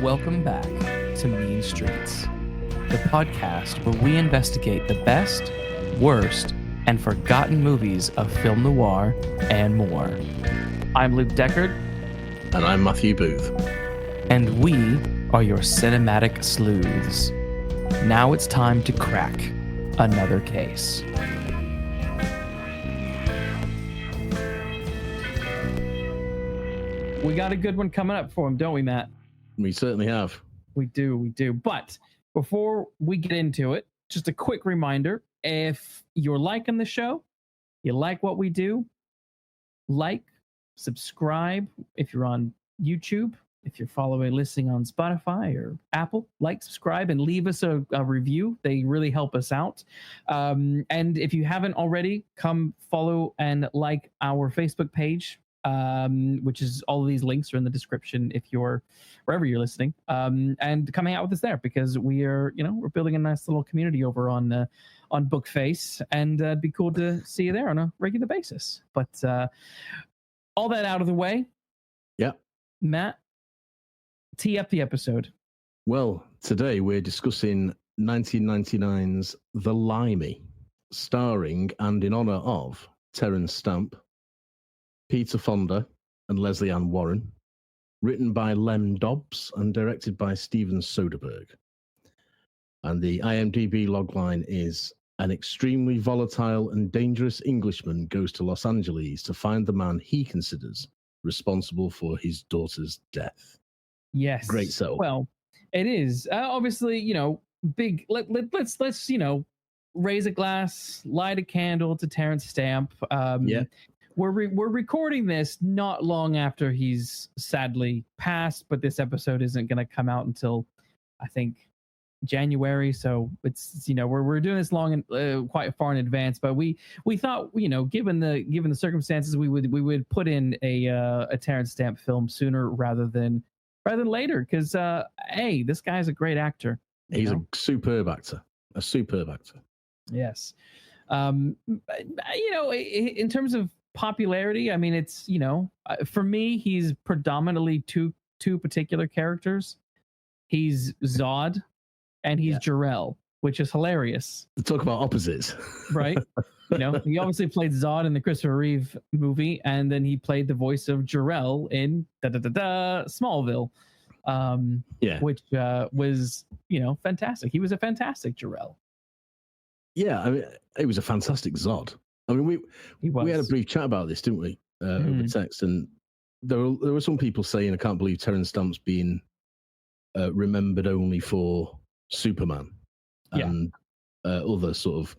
Welcome back to Mean Streets, the podcast where we investigate the best, worst, and forgotten movies of film noir and more. I'm Luke Deckard. And I'm Matthew Booth. And we are your cinematic sleuths. Now it's time to crack another case. We got a good one coming up for him, don't we, Matt? We certainly have. We do. But before we get into it, just a quick reminder. If you're liking the show, you like what we do, like, subscribe. If you're on YouTube, if you're listening on Spotify or Apple, like, subscribe, and leave us a review. They really help us out. And if you haven't already, come follow and like our Facebook page, which is all of these links are in the description if you're wherever you're listening, and come hang out with us there, because we're building a nice little community over on Bookface, and it'd be cool to see you there on a regular basis. But all that out of the way, Matt, tee up the episode. Well, today we're discussing 1999's The Limey, starring and in honor of Terence Stamp, Peter Fonda, and Lesley Ann Warren, written by Lem Dobbs and directed by Steven Soderbergh. And the IMDb logline is: an extremely volatile and dangerous Englishman goes to Los Angeles to find the man he considers responsible for his daughter's death. Yes. Great setup. Well, it is. Obviously, big. Let's raise a glass, light a candle to Terence Stamp. We're recording this not long after he's sadly passed, but this episode isn't going to come out until, I think, January. So it's we're doing this long and quite far in advance. But we thought given the circumstances, we would put in a Terence Stamp film sooner rather than later, because hey, this guy's a great actor. He's a superb actor. A superb actor. Yes. In terms of popularity, I mean, it's for me, he's predominantly two particular characters. He's Zod and he's Jor-El, which is hilarious. Talk about opposites. Right. He obviously played Zod in the Christopher Reeve movie, and then he played the voice of Jor-El in Smallville, which was fantastic. He was a fantastic Jor-El. Yeah, I mean, it was a fantastic Zod. I mean, we had a brief chat about this, didn't we, over text? And there were some people saying, I can't believe Terence Stamp's being remembered only for Superman and other sort of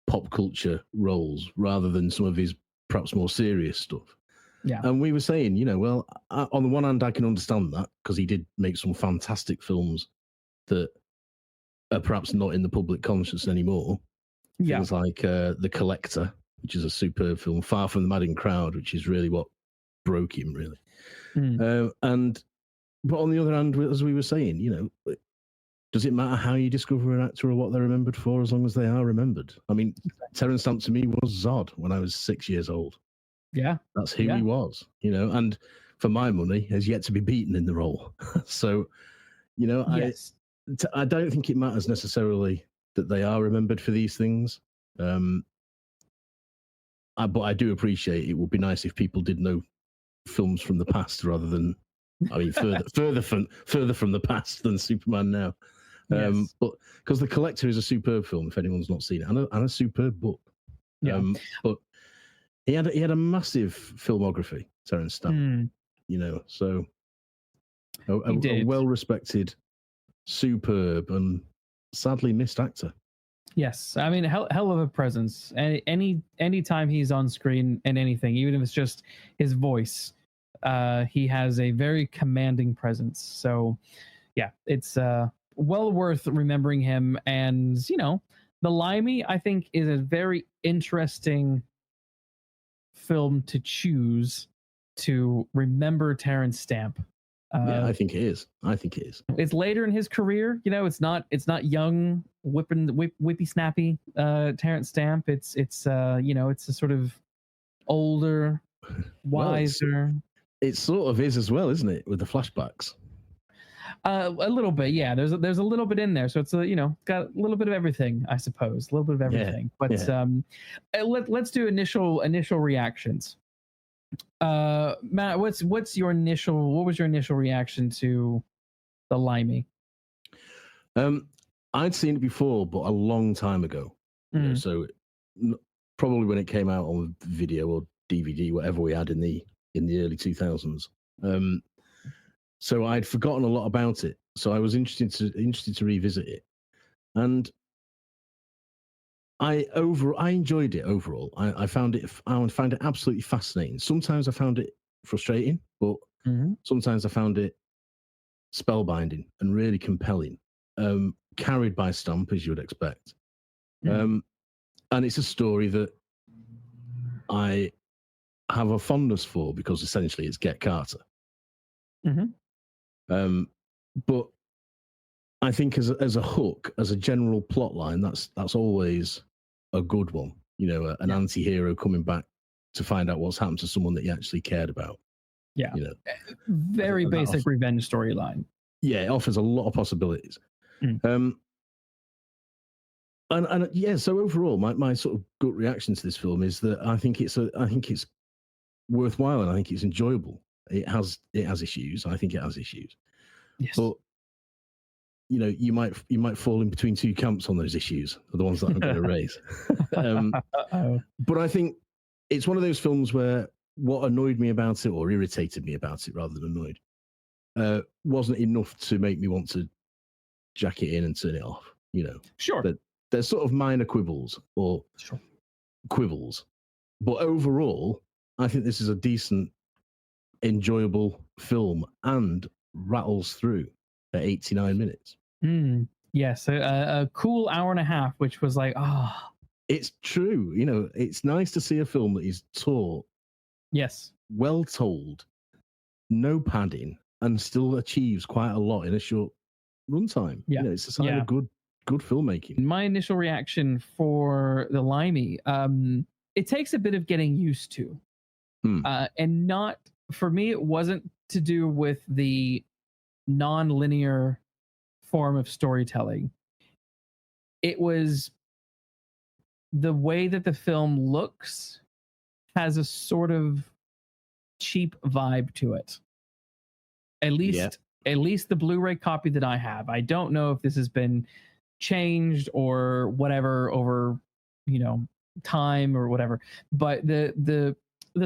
pop culture roles, rather than some of his perhaps more serious stuff. Yeah. And we were saying, well, on the one hand, I can understand that, because he did make some fantastic films that are perhaps not in the public conscious anymore. Things like The Collector, which is a superb film, Far from the Madding Crowd, which is really what broke him, really. But on the other hand, as we were saying, does it matter how you discover an actor or what they're remembered for, as long as they are remembered? I mean, Terence Stamp to me was Zod when I was 6 years old. Yeah. That's who he was, and for my money, has yet to be beaten in the role. So, I don't think it matters necessarily that they are remembered for these things. But I do appreciate it would be nice if people did know films from the past rather than, further from the past than Superman now. But because The Collector is a superb film, if anyone's not seen it, and a superb book. But he had a massive filmography, Terence Stamp. So a well-respected, superb, and sadly missed actor. Yes, I mean, hell of a presence. Any time he's on screen in anything, even if it's just his voice, he has a very commanding presence. So, yeah, it's well worth remembering him. And The Limey, I think, is a very interesting film to choose to remember Terence Stamp. I think it is. It's later in his career. It's not young, whippy snappy Terence Stamp. It's it's a sort of older, wiser. It sort of is as well, isn't it, with the flashbacks? A little bit, yeah. There's a little bit in there, so it's got a little bit of everything, I suppose. A little bit of everything. Let's do initial reactions. Matt, what was your initial reaction to the Limey? I'd seen it before, but a long time ago. So probably when it came out on video or DVD, whatever we had in the early 2000s. So I'd forgotten a lot about it. So I was interested to revisit it, and I enjoyed it overall. I found it absolutely fascinating. Sometimes I found it frustrating, but sometimes I found it spellbinding and really compelling. Carried by Stamp, as you would expect. And it's a story that I have a fondness for because essentially it's Get Carter. But I think as a hook, as a general plot line, that's always a good one. An anti-hero coming back to find out what's happened to someone that he actually cared about. Yeah. Very basic revenge storyline. Yeah, it offers a lot of possibilities. And so overall, my sort of gut reaction to this film is that I think it's worthwhile and I think it's enjoyable. It has issues. I think it has issues. Yes. But you might fall in between two camps on those issues, the ones that I'm going to raise. But I think it's one of those films where what annoyed me about it, or irritated me about it rather than annoyed, wasn't enough to make me want to jack it in and turn it off. Sure. But there's sort of minor quibbles or quibbles. But overall, I think this is a decent, enjoyable film and rattles through at 89 minutes. Yes, a cool hour and a half, which was like, It's true. It's nice to see a film that is taut, yes, well told, no padding, and still achieves quite a lot in a short runtime. Yeah. It's a sign of good filmmaking. My initial reaction for the Limey, it takes a bit of getting used to. And not, for me, it wasn't to do with the non-linear form of storytelling. It was the way that the film looks has a sort of cheap vibe to it. At least the Blu-ray copy that I have. I don't know if this has been changed or whatever over, time or whatever. But the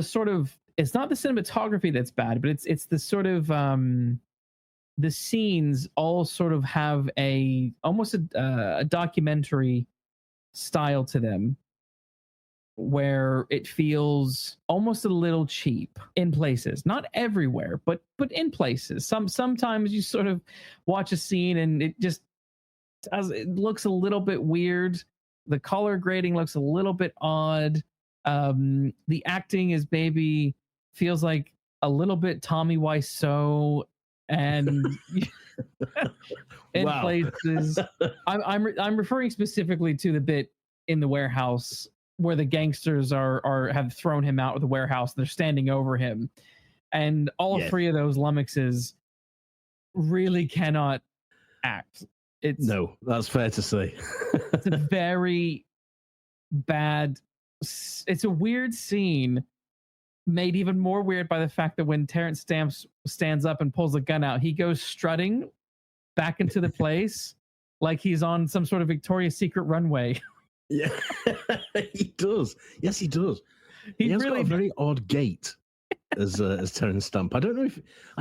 sort of, it's not the cinematography that's bad, but it's the sort of the scenes all sort of have almost a documentary style to them, where it feels almost a little cheap in places, not everywhere, but in places. Sometimes you sort of watch a scene and it looks a little bit weird. The color grading looks a little bit odd. The acting is maybe feels like a little bit Tommy Wiseau and in places. I'm referring specifically to the bit in the warehouse where the gangsters have thrown him out of the warehouse and they're standing over him, and all three of those lummoxes really cannot act. No, that's fair to say. It's a very bad. It's a weird scene, made even more weird by the fact that when Terence Stamp stands up and pulls a gun out, he goes strutting back into the place like he's on some sort of Victoria's Secret runway. Yeah, he does. Yes, he does. He has got a very odd gait as Terence Stamp. I don't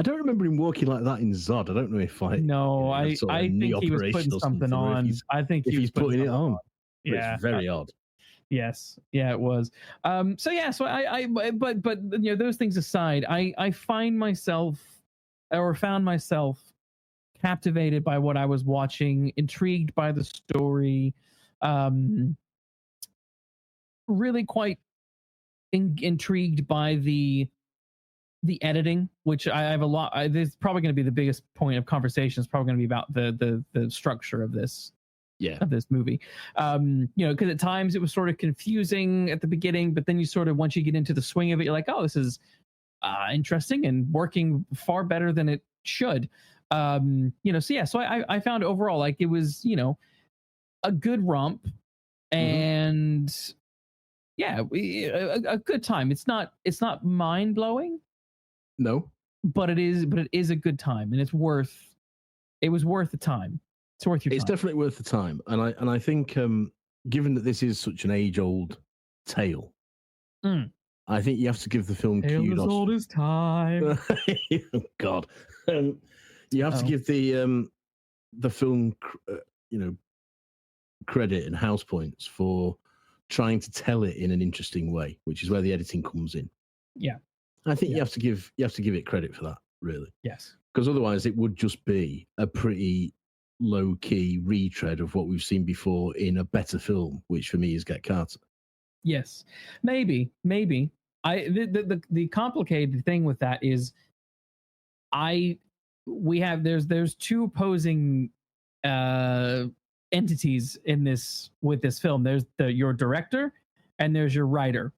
remember him walking like that in Zod. I don't know if I think he was putting something on. I think he's putting it on. Yeah, it's very odd. Yes, yeah, it was. So those things aside, I found myself captivated by what I was watching, intrigued by the story, really quite intrigued by the editing, which I have a lot. This is probably going to be the biggest point of conversation. It's probably going to be about the structure of this. Of this movie, because at times it was sort of confusing at the beginning, but then you sort of, once you get into the swing of it, you're like, oh, this is interesting and working far better than it should. So I found overall like it was, a good romp, and a good time. It's not mind blowing. No, but it is a good time, and it was worth the time. It's worth your time. It's definitely worth the time, and I think given that this is such an age old tale, I think you have to give the film kudos. As old as time. God, you have to give the film credit and house points for trying to tell it in an interesting way, which is where the editing comes in. Yeah, I think you have to give it credit for that, really. Yes, because otherwise it would just be a pretty low key retread of what we've seen before in a better film, which for me is Get Carter. Yes, maybe. The complicated thing with that is, there's two opposing entities in this with this film. There's your director and there's your writer,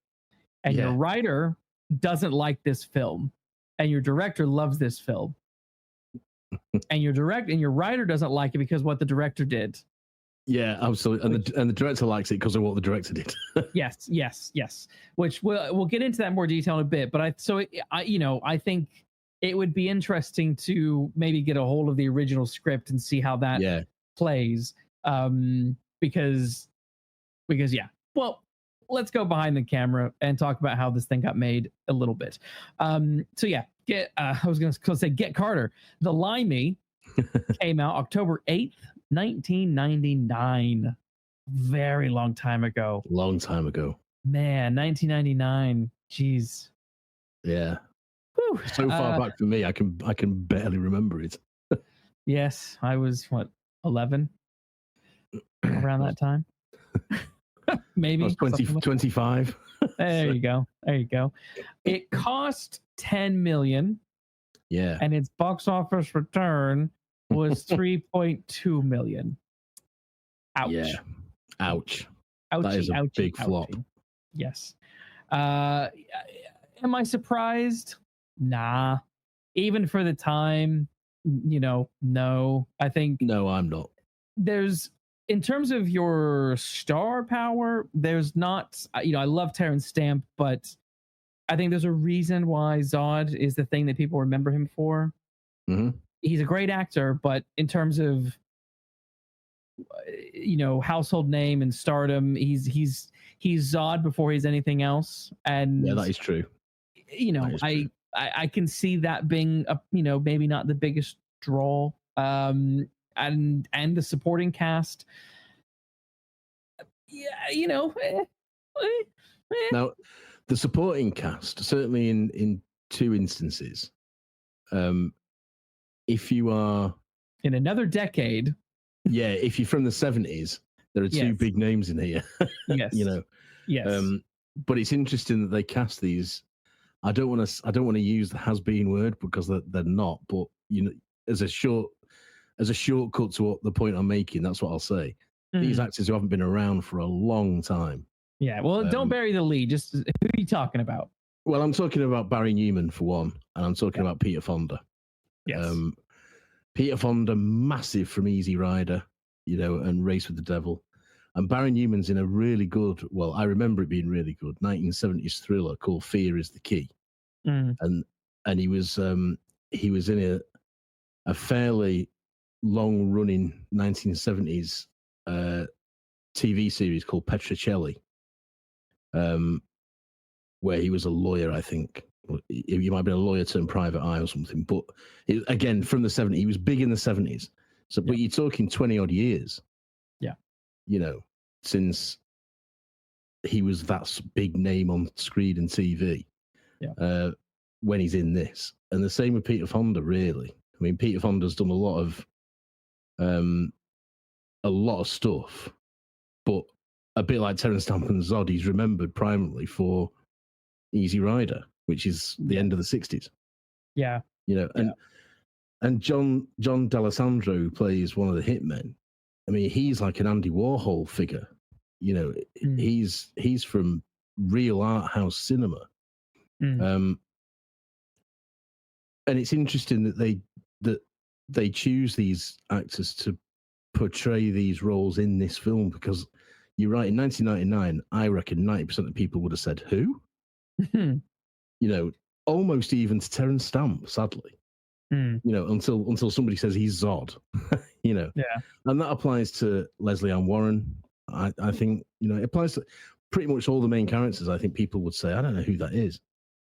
and your writer doesn't like this film, and your director loves this film, and your writer doesn't like it because what the director did. Yeah, absolutely, and the director likes it because of what the director did. yes. Which we'll get into that in more detail in a bit. But I think it would be interesting to maybe get a hold of the original script and see how that plays. Because well, let's go behind the camera and talk about how this thing got made a little bit. I was going to say Get Carter. The Limey came out October 8th, 1999. Very long time ago. Man, 1999. Jeez. Yeah. Whew. So far back for me, I can barely remember it. Yes, I was 11 around that time. Maybe I was 25. There you go. It cost $10 million. Yeah. And its box office return was $3.2 million. Ouch. Yeah. Ouch. Ouchie, that is a big flop. Yes. Am I surprised? Nah. Even for the time, no. I think no, I'm not. There's, in terms of your star power, there's not, I love Terence Stamp, but I think there's a reason why Zod is the thing that people remember him for. Mm-hmm. He's a great actor, but in terms of, household name and stardom, he's Zod before he's anything else. And yeah, that is true. I can see that being maybe not the biggest draw. And the supporting cast. Yeah, Now, the supporting cast, certainly in two instances, if you are in another decade, if you're from the 70s, there are two big names in here. Yes, yes. But it's interesting that they cast these. I don't want to use the has-been word because they're not. But as a shortcut to what the point I'm making, that's what I'll say. These actors who haven't been around for a long time. Yeah, well, don't bury the lead. Just who are you talking about? Well, I'm talking about Barry Newman for one, and I'm talking about Peter Fonda. Yes. Peter Fonda, massive from Easy Rider, and Race with the Devil. And Barry Newman's in a really good, well, I remember it being really good, 1970s thriller called Fear is the Key. And he was in a fairly long-running 1970s TV series called Petrocelli, where he was a lawyer, I think. He might have been a lawyer turned private eye or something. But again, from the 70s, he was big in the 70s. So, but you're talking 20-odd years. Yeah. Since he was that big name on screen and TV. Yeah. When he's in this. And the same with Peter Fonda, really. I mean, Peter Fonda's done a lot of stuff, but a bit like Terence Stamp and Zod, he's remembered primarily for Easy Rider, which is the end of the 60s. Yeah. And John D'Alessandro, who plays one of the hitmen, I mean, he's like an Andy Warhol figure. He's from real art house cinema. And it's interesting that they choose these actors to portray these roles in this film, because you're right, in 1999, I reckon 90% of people would have said, who? You know, almost even to Terence Stamp, sadly. You know, until somebody says he's Zod, you know. Yeah. And that applies to Lesley Ann Warren. I think, you know, it applies to pretty much all the main characters. I think people would say, I don't know who that is.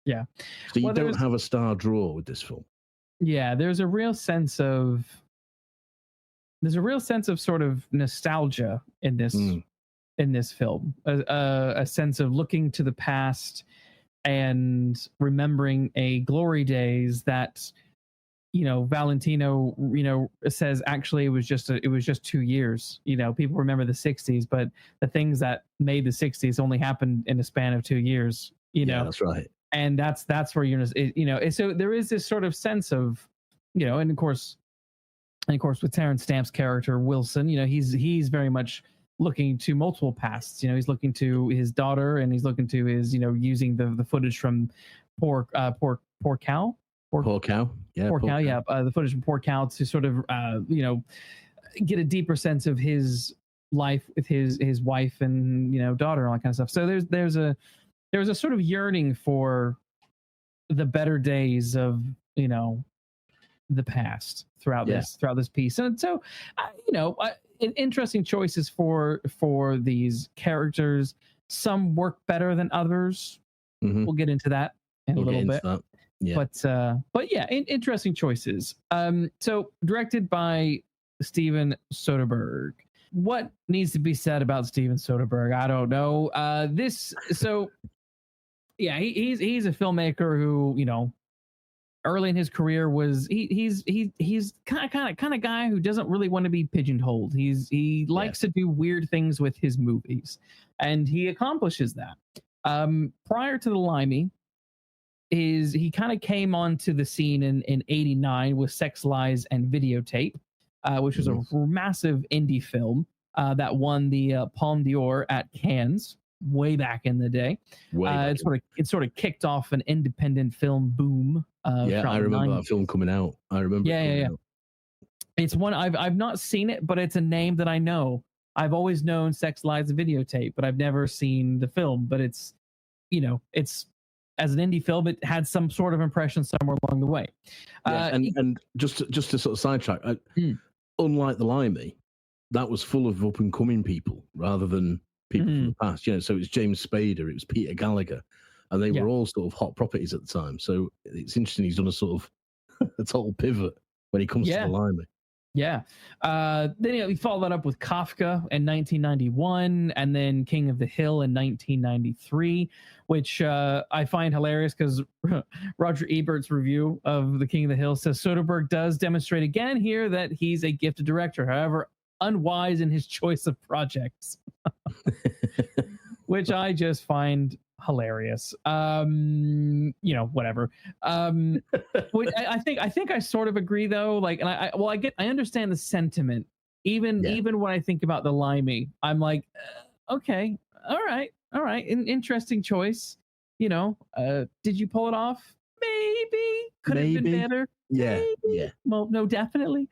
Yeah. So you don't have a star draw with this film. Yeah, there's a real sense of sort of nostalgia in this film. A sense of looking to the past and remembering a glory days that, you know, Valentino, you know, says actually it was just 2 years. You know, people remember the 60s, but the things that made the 60s only happened in a span of 2 years, you know. That's right. And that's where so there is this sort of sense of, you know, and of course with Terence Stamp's character Wilson, you know, he's very much looking to multiple pasts. You know, he's looking to his daughter, and he's looking to his, you know, using the footage from Poor Cow. The footage from Poor Cow to sort of you know, get a deeper sense of his life with his wife and, you know, daughter and all that kind of stuff. So there's a sort of yearning for the better days of, you know, the past throughout this piece. And so you know, interesting choices for these characters. Some work better than others. We'll get into that in a little bit. Yeah. But yeah, interesting choices. So directed by Steven Soderbergh. What needs to be said about Steven Soderbergh? I don't know. Yeah, he's a filmmaker who, you know, early in his career was he's kind of guy who doesn't really want to be pigeonholed. He likes to do weird things with his movies, and he accomplishes that. Prior to the LIMEY, he kind of came onto the scene in '89 with Sex, Lies, and Videotape, which was a massive indie film that won the Palme d'Or at Cannes way back in the day. It sort of kicked off an independent film boom. I remember that film coming out. Out. It's one I've not seen it, but it's a name that I know. I've always known Sex, Lies, and Videotape, but I've never seen the film. But it's, you know, it's, as an indie film, it had some sort of impression somewhere along the way. And just to sort of sidetrack, unlike the LIMEY, that was full of up and coming people rather than people from the past. You know, so it was James Spader, it was Peter Gallagher, and they were all sort of hot properties at the time. So it's interesting he's done a sort of a total pivot when he comes to the LIMEY. Yeah. Then he followed that up with Kafka in 1991, and then King of the Hill in 1993, which I find hilarious because Roger Ebert's review of The King of the Hill says Soderbergh does demonstrate again here that he's a gifted director, however unwise in his choice of projects, which I just find hilarious. You know, whatever. I think I sort of agree though. Like, and I understand the sentiment. Even when I think about the LIMEY, I'm like, okay, all right, interesting choice. You know, did you pull it off? Maybe. Could have been better. Yeah. Well, no, definitely.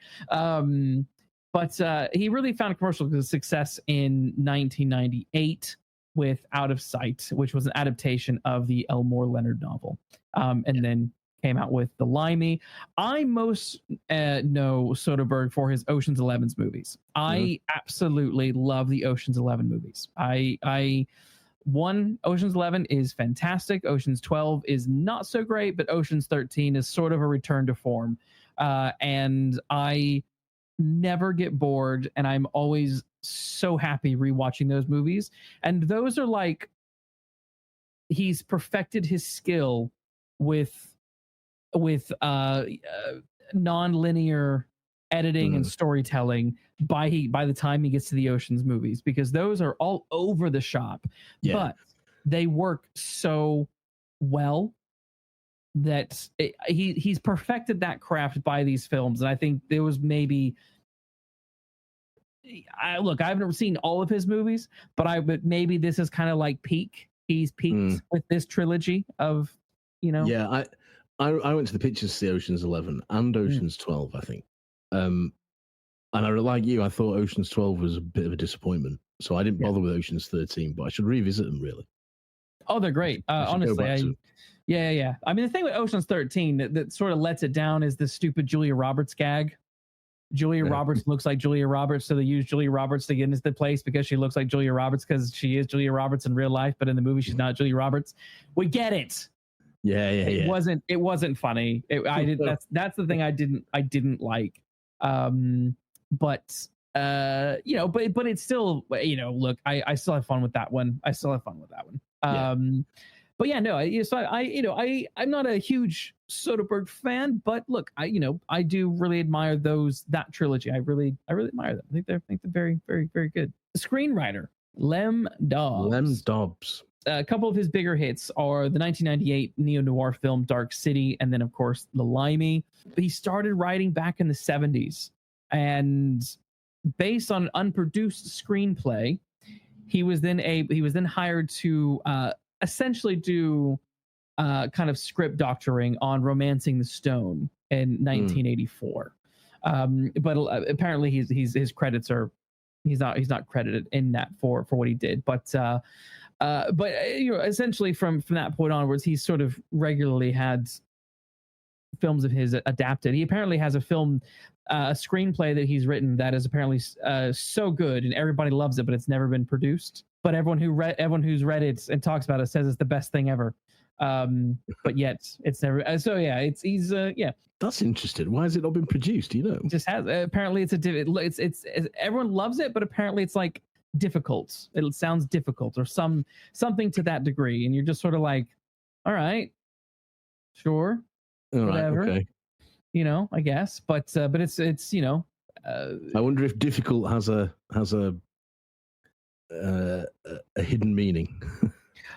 But he really found commercial success in 1998 with Out of Sight, which was an adaptation of the Elmore Leonard novel, and then came out with the LIMEY. I most know Soderbergh for his Ocean's 11 movies. I absolutely love the Ocean's 11 movies. Ocean's 11 is fantastic. Ocean's 12 is not so great, but Ocean's 13 is sort of a return to form. And I never get bored, and I'm always so happy rewatching those movies. And those are like, he's perfected his skill with non-linear editing and storytelling by the time he gets to the Ocean's movies, because those are all over the shop, but they work so well that he's perfected that craft by these films. And I think there was maybe, I haven't seen all of his movies, but maybe this is kind of like peak. He's peaked with this trilogy of, you know. Yeah, I went to the pictures to see Ocean's 11 and Ocean's 12, I think. And like you, I thought Ocean's 12 was a bit of a disappointment. So I didn't bother with Ocean's 13, but I should revisit them, really. Oh, they're great. Honestly, yeah. I mean, the thing with Ocean's 13 that sort of lets it down is the stupid Julia Roberts gag. Julia Roberts looks like Julia Roberts, so they use Julia Roberts to get into the place because she looks like Julia Roberts because she is Julia Roberts in real life, but in the movie she's not Julia Roberts. We get it. It wasn't funny. That's the thing I didn't like. But it's still, look, I still have fun with that one. But yeah, no, I'm not a huge Soderbergh fan, but look, I do really admire that trilogy. I really admire them. I think they're very, very, very good. The screenwriter, Lem Dobbs. A couple of his bigger hits are the 1998 neo-noir film Dark City, and then of course the Limey. He started writing back in the 70s, and based on an unproduced screenplay, he was then hired to essentially do kind of script doctoring on Romancing the Stone in 1984. But apparently his credits are he's not credited in that for what he did. But essentially from that point onwards, he's sort of regularly had films of his adapted. He apparently has a screenplay that he's written that is apparently so good and everybody loves it, but it's never been produced. But everyone who's read it and talks about it says it's the best thing ever. But yet it's never. So yeah, he's. That's interesting. Why has it not been produced? Do you know? It just has. Apparently, it's everyone loves it, but apparently it's like difficult. It sounds difficult or something to that degree, and you're just sort of like, all right, sure, whatever. Okay. I guess, but it's I wonder if difficult has a hidden meaning.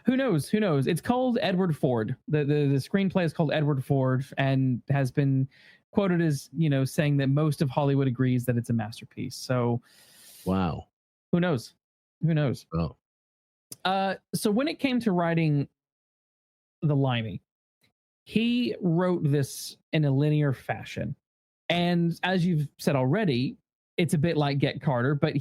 Who knows? It's called Edward Ford. The screenplay is called Edward Ford and has been quoted as, saying that most of Hollywood agrees that it's a masterpiece. So, wow. Who knows? Oh. So when it came to writing the Limey, he wrote this in a linear fashion. And as you've said already, it's a bit like Get Carter, but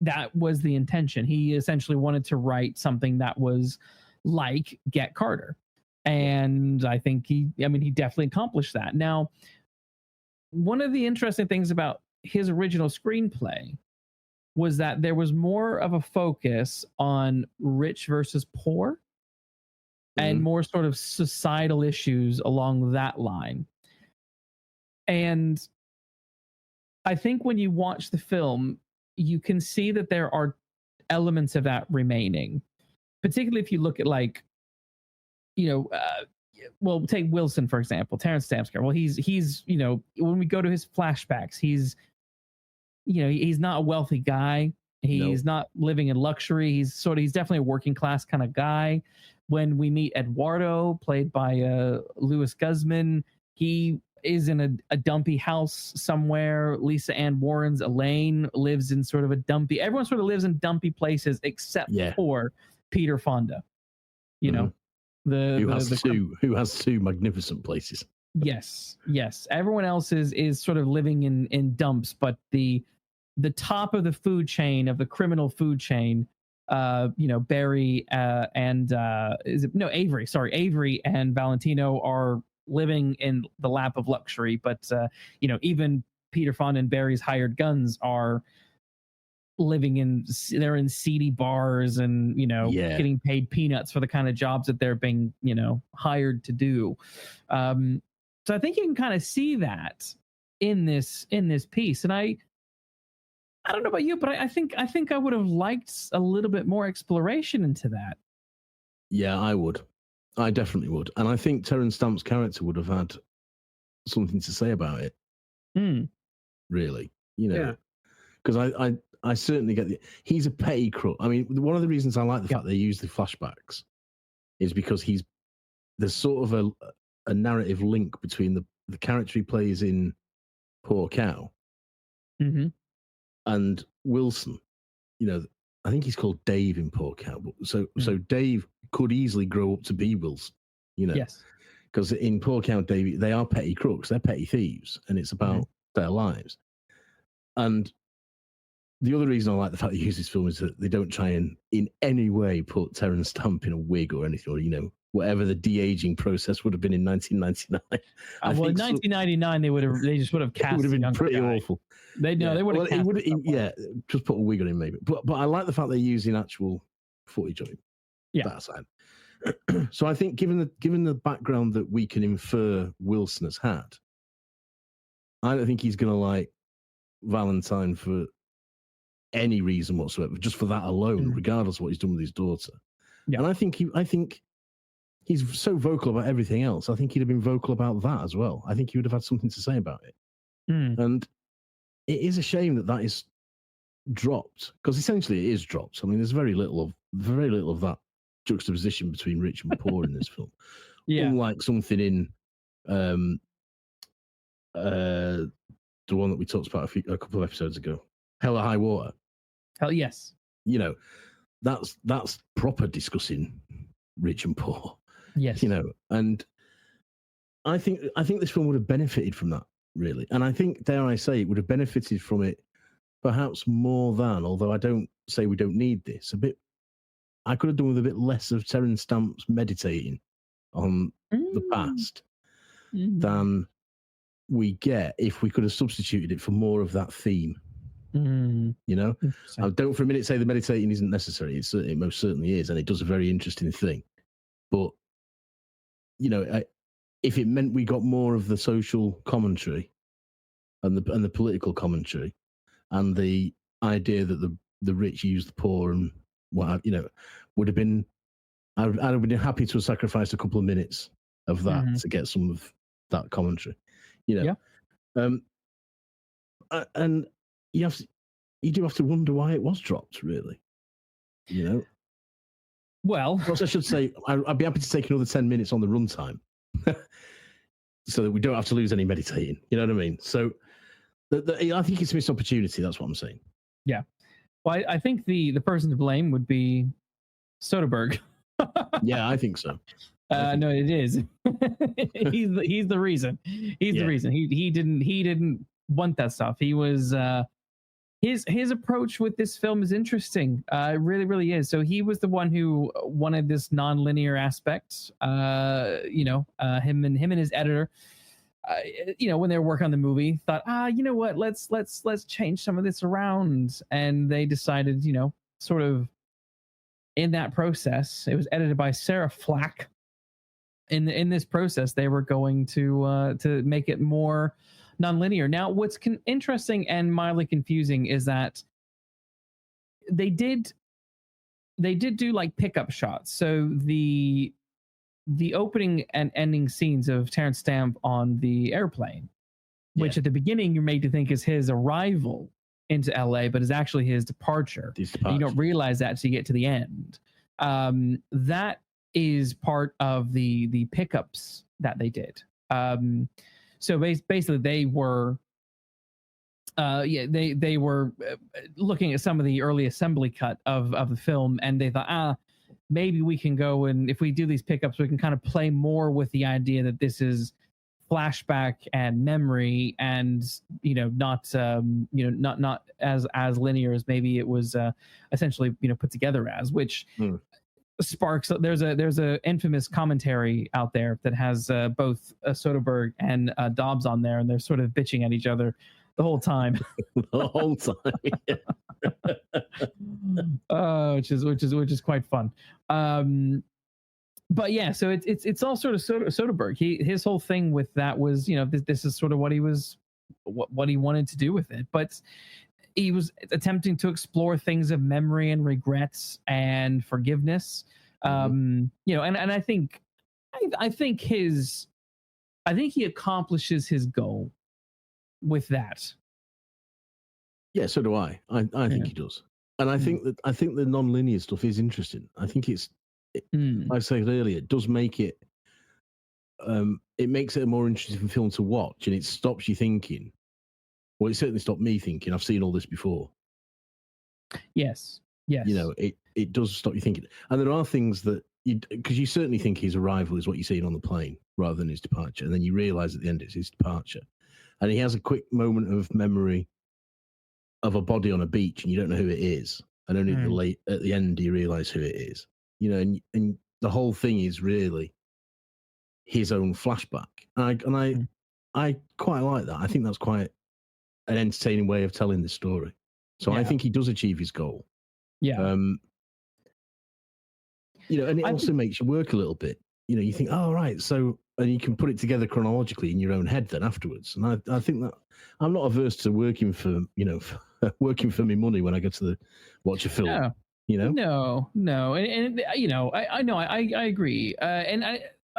that was the intention. He essentially wanted to write something that was like Get Carter. And I think he definitely accomplished that. Now, one of the interesting things about his original screenplay was that there was more of a focus on rich versus poor and more sort of societal issues along that line. And I think when you watch the film, you can see that there are elements of that remaining, particularly if you look at take Wilson, for example, Terence Stamp's character. Well, he's when we go to his flashbacks, he's not a wealthy guy. He's not living in luxury. He's definitely a working class kind of guy. When we meet Eduardo, played by Louis Guzman, he is in a dumpy house somewhere. Lesley Ann Warren's Elaine lives in sort of a dumpy. Everyone sort of lives in dumpy places except for Peter Fonda. Who has two magnificent places. Yes. Everyone else is sort of living in dumps, but the top of the food chain, of the criminal food chain, Barry and Avery. Sorry, Avery and Valentino are living in the lap of luxury, but even Peter Fonda and Barry's hired guns are living they're in seedy bars and getting paid peanuts for the kind of jobs that they're being hired to do. So I think you can kind of see that in this piece, and I don't know about you, but I think I would have liked a little bit more exploration into that. Yeah, I would. I definitely would. And I think Terence Stamp's character would have had something to say about it. Really. Because I certainly get he's a petty crook. I mean, one of the reasons I like the fact they use the flashbacks is because there's sort of a narrative link between the character he plays in Poor Cow and Wilson. I think he's called Dave in Poor Cow. So Dave could easily grow up to be Wilson, Yes. Because in Poor Cow, Dave, they are petty crooks, they're petty thieves, and it's about their lives. And the other reason I like the fact they use this film is that they don't try and in any way put Terence Stamp in a wig or anything, or whatever the de-aging process would have been in 1999. Well, in 1999 they just would have cast. It would have been pretty guy. awful. They would have. Just put a wig on him maybe. But I like the fact they're using actual footage of him. Yeah. That aside. So I think given the background that we can infer Wilson has had, I don't think he's going to like Valentine for any reason whatsoever, just for that alone, regardless of what he's done with his daughter. Yeah. And I think he's so vocal about everything else. I think he'd have been vocal about that as well. I think he would have had something to say about it. And it is a shame that is dropped, because essentially it is dropped. I mean, there's very little of that juxtaposition between rich and poor in this film. Yeah. Unlike something in the one that we talked about a couple of episodes ago, Hell or High Water. Hell yes. That's proper discussing rich and poor. Yes. And I think this film would have benefited from that, really. And I think, dare I say, it would have benefited from it perhaps more than, although I don't say we don't need this, I could have done with a bit less of Terence Stamp's meditating on the past than we get if we could have substituted it for more of that theme. I don't for a minute say the meditating isn't necessary. It most certainly is, and it does a very interesting thing. But if it meant we got more of the social commentary and the political commentary and the idea that the rich use the poor and what would have been, I'd have been happy to have sacrificed a couple of minutes of that to get some of that commentary. And you do have to wonder why it was dropped, really. Well, I should say, I'd be happy to take another 10 minutes on the runtime so that we don't have to lose any meditating. You know what I mean? So I think it's a missed opportunity. That's what I'm saying. Yeah. Well, I think the person to blame would be Soderbergh. Yeah, I think so. No, it is. he's the reason. He's the reason. He didn't want that stuff. He was his approach with this film is interesting. It really, really is. So he was the one who wanted this non-linear aspect. Him and his editor, when they were working on the movie, thought, you know what, let's change some of this around, and they decided, sort of in that process. It was edited by Sarah Flack. In this process, they were going to make it more non-linear. Now, what's interesting and mildly confusing is that they did do like pickup shots. So the opening and ending scenes of Terence Stamp on the airplane, which at the beginning you're made to think is his arrival into LA, but is actually his departure. You don't realize that until you get to the end. That is part of the pickups that they did. So basically, they were, they were looking at some of the early assembly cut of the film, and they thought, maybe we can go, and if we do these pickups, we can kind of play more with the idea that this is flashback and memory, and not as linear as maybe it was essentially put together as, which. Sparks. There's a infamous commentary out there that has both Soderbergh and Dobbs on there, and they're sort of bitching at each other the whole time. The whole time, which is quite fun. But yeah, so it's all sort of Soderbergh. His whole thing with that was this is sort of what he wanted to do with it, but. He was attempting to explore things of memory and regrets and forgiveness. And I think he accomplishes his goal with that. Yeah, so do I. I think he does. And I think the non-linear stuff is interesting. I think like I said earlier, it does make it it makes it a more interesting film to watch, and it stops you thinking. Well, it certainly stopped me thinking. I've seen all this before. Yes. It does stop you thinking. And there are things that because you certainly think his arrival is what you're seeing on the plane rather than his departure, and then you realise at the end it's his departure. and he has a quick moment of memory of a body on a beach, and you don't know who it is, and only at the end do you realise who it is. You know, and the whole thing is really his own flashback. And I quite like that. I think that's quite an entertaining way of telling this story. So I think he does achieve his goal. Yeah. You know, and it also makes you work a little bit. You know, you think, oh, right, so, and you can put it together chronologically in your own head then afterwards. And I think that I'm not averse to working for, you know, working for me money when I go to watch a film. No. You know? No. And you know, I know, I agree. And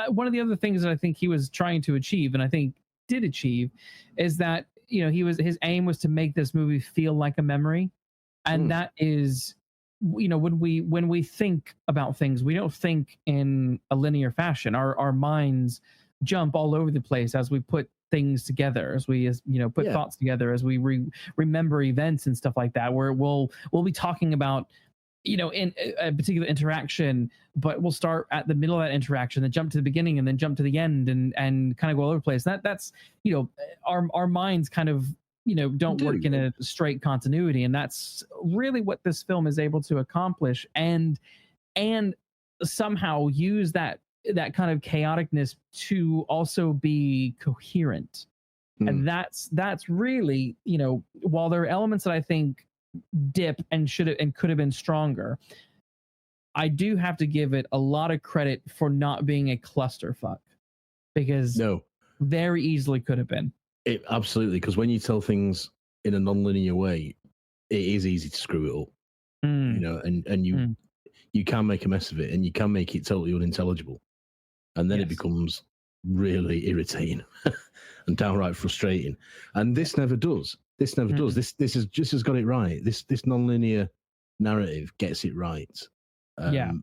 one of the other things that I think he was trying to achieve, and I think did achieve, is that, you know, his aim was to make this movie feel like a memory. And that is, you know, when we think about things, we don't think in a linear fashion. Our minds jump all over the place as we put things together, as we, you know, put thoughts together, as we remember events and stuff like that, where we'll be talking about, you know, in a particular interaction, but we'll start at the middle of that interaction, then jump to the beginning, and then jump to the end, and kind of go all over the place. That's, you know, our minds kind of, you know, don't work in a straight continuity, and that's really what this film is able to accomplish, and somehow use that kind of chaoticness to also be coherent. And that's really, you know, while there are elements that I think dip and should have and could have been stronger, I do have to give it a lot of credit for not being a clusterfuck, because very easily could have been. It absolutely, because when you tell things in a non-linear way, it is easy to screw it up. You know, and you can make a mess of it, and you can make it totally unintelligible, and then it becomes really irritating and downright frustrating. And this never does. This never does. This has got it right. This non-linear narrative gets it right. To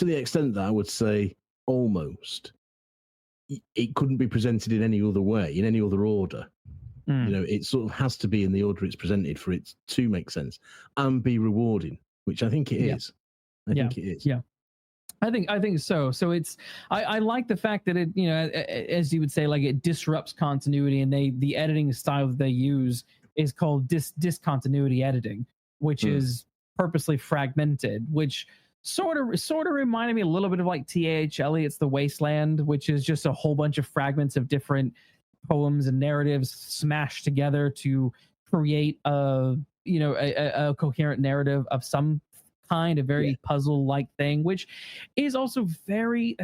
the extent that I would say almost it couldn't be presented in any other way, in any other order. You know, it sort of has to be in the order it's presented for it to make sense and be rewarding, which I think it is. I think it is. Yeah. I think so. So it's, I like the fact that it, you know, as you would say, like, it disrupts continuity, and the editing style that they use is called discontinuity editing, which is purposely fragmented, which sort of reminded me a little bit of like T.H. Eliot's The Wasteland, which is just a whole bunch of fragments of different poems and narratives smashed together to create a coherent narrative of some kind, a very puzzle-like thing, which is also very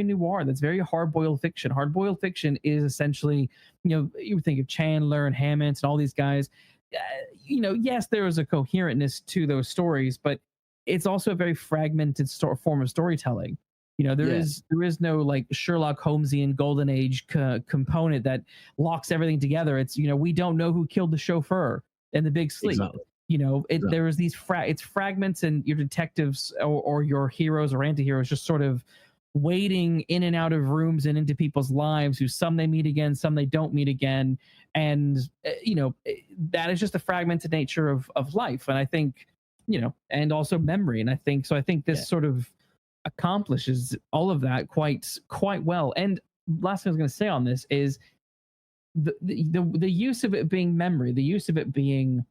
noir. That's very hard-boiled fiction. Hard-boiled fiction is essentially, you know, you think of Chandler and Hammond and all these guys. You know, yes, there is a coherentness to those stories, but it's also a very fragmented form of storytelling. You know, there is no like Sherlock Holmesian golden age component that locks everything together. It's, you know, we don't know who killed the chauffeur in The Big Sleep. Exactly. You know, there is these it's fragments, and your detectives or your heroes or anti-heroes just sort of wading in and out of rooms and into people's lives, who some they meet again, some they don't meet again. And, you know, that is just the fragmented nature of life. And I think, you know, and also memory. And I think this sort of accomplishes all of that quite well. And last thing I was going to say on this is the use of it being memory, the use of it being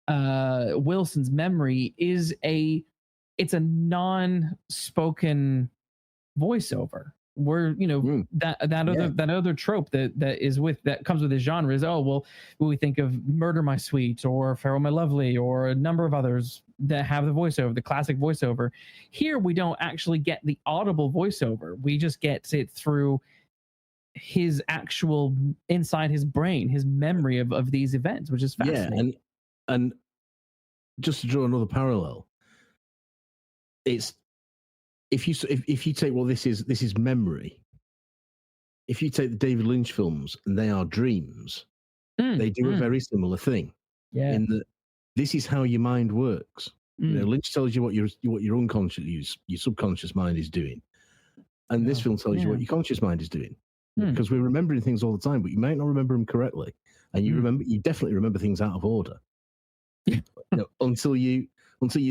Wilson's memory is it's a non-spoken voiceover, where, you know, that other trope that comes with the genre is, oh, well, we think of Murder My Sweet or Farewell My Lovely or a number of others that have the voiceover, the classic voiceover. Here we don't actually get the audible voiceover. We just get it through his actual, inside his brain, his memory of these events, which is fascinating. And just to draw another parallel, it's if you take, well, this is memory. If you take the David Lynch films and they are dreams, they do a very similar thing. Yeah. In that this is how your mind works. You know, Lynch tells you what your unconscious, your subconscious mind is doing, and this film tells you what your conscious mind is doing. Because we're remembering things all the time, but you might not remember them correctly, and you definitely remember things out of order. You know, until you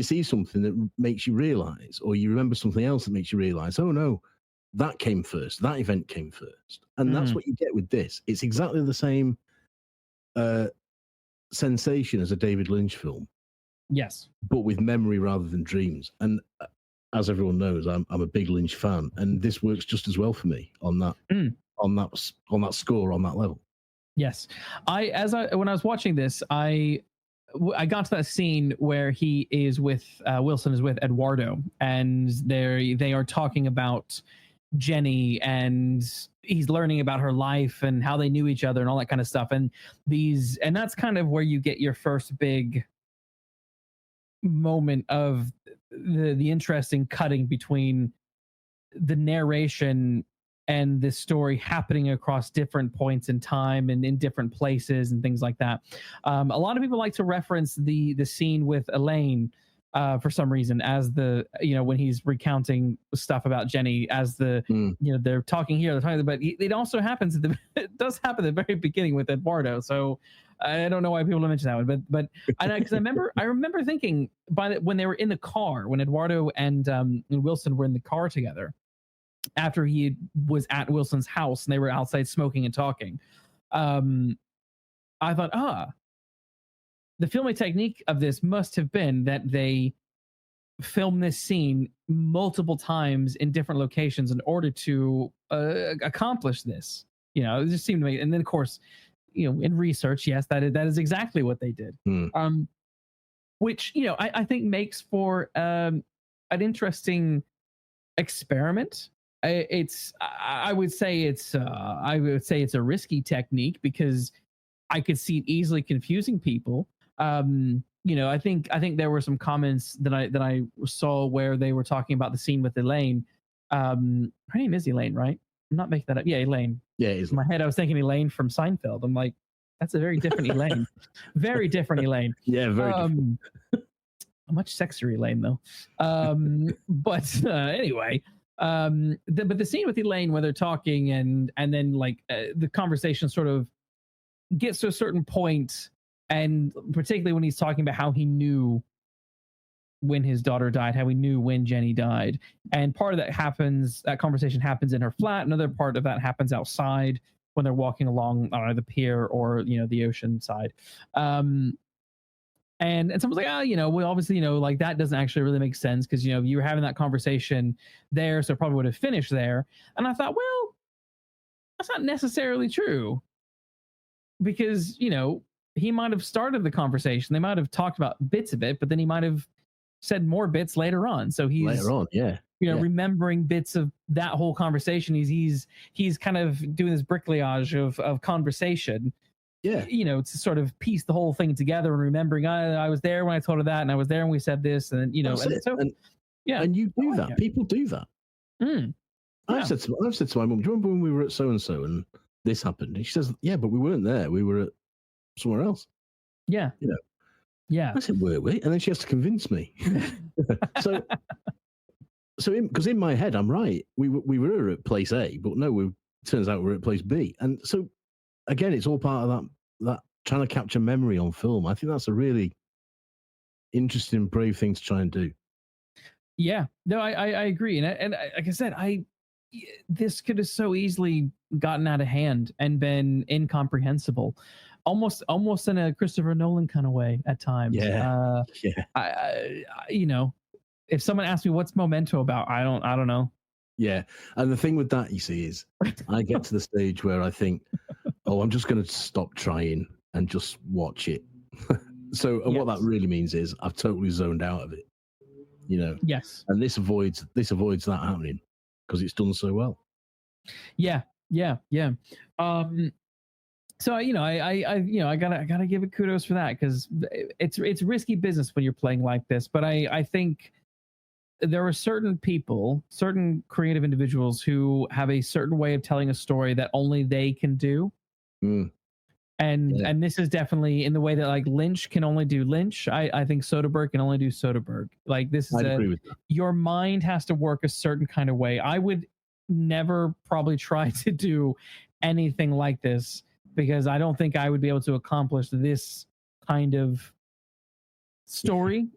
see something that makes you realize, or you remember something else that makes you realize, oh no, that came first. That event came first, and that's what you get with this. It's exactly the same sensation as a David Lynch film. Yes, but with memory rather than dreams. And as everyone knows, I'm a big Lynch fan, and this works just as well for me on that score, on that level. Yes, when I was watching this, I got to that scene where he is with Wilson is with Eduardo, and they are talking about Jenny, and he's learning about her life and how they knew each other and all that kind of stuff. And that's kind of where you get your first big moment of the interesting cutting between the narration and the story happening across different points in time and in different places and things like that. A lot of people like to reference the scene with Elaine for some reason as when he's recounting stuff about Jenny as they're talking here, but it also happens it does happen at the very beginning with Eduardo. So I don't know why people don't mention that one, but because I remember thinking when they were in the car, when Eduardo and Wilson were in the car together, after he was at Wilson's house and they were outside smoking and talking, I thought, the filming technique of this must have been that they filmed this scene multiple times in different locations in order to accomplish this. It just seemed to me, and then of course, in research, yes, that is exactly what they did. Which I think makes for an interesting experiment. I would say it's a risky technique because I could see it easily confusing people. I think there were some comments that I saw where they were talking about the scene with Elaine. Her name is Elaine, right? I'm not making that up. Yeah, Elaine. Yeah, in my head I was thinking Elaine from Seinfeld. I'm like, that's a very different Elaine. Very different Elaine. Yeah, very different. A much sexier Elaine though. But anyway, but the scene with Elaine where they're talking and then the conversation sort of gets to a certain point, and particularly when he's talking about how he knew when his daughter died, how he knew when Jenny died. And part of that conversation happens in her flat. Another part of that happens outside when they're walking along the pier or, the ocean side. And someone's like, we obviously, that doesn't actually really make sense because, you were having that conversation there, so it probably would have finished there. And I thought, well, that's not necessarily true because, he might have started the conversation. They might have talked about bits of it, but then he might have said more bits later on. So he's later on, remembering bits of that whole conversation. He's kind of doing this bricolage of conversation. Yeah. To sort of piece the whole thing together and remembering I was there when I told her that, and I was there when we said this, and and you do that. People do that. I've said to my mum, do you remember when we were at so and so and this happened? And she says, yeah, but we weren't there. We were at somewhere else. Yeah. Yeah. I said, were we? And then she has to convince me. so because in my head, I'm right. We were at place A, but no, turns out we're at place B. And so, again, it's all part of that trying to capture memory on film. I think that's a really interesting, brave thing to try and do. Yeah. No, I agree. And like I said, this could have so easily gotten out of hand and been incomprehensible. Almost in a Christopher Nolan kind of way at times. Yeah. If someone asks me what's Memento about, I don't know. Yeah. And the thing with that, you see, is I get to the stage where I think, I'm just going to stop trying and just watch it. What that really means is I've totally zoned out of it, Yes. And this avoids that happening because it's done so well. Yeah. So I gotta give it kudos for that because it's risky business when you're playing like this. But I think there are certain people, certain creative individuals who have a certain way of telling a story that only they can do. And this is definitely in the way that like Lynch can only do Lynch. I think Soderbergh can only do Soderbergh. Like this is agree with that. Your mind has to work a certain kind of way. I would never probably try to do anything like this because I don't think I would be able to accomplish this kind of story.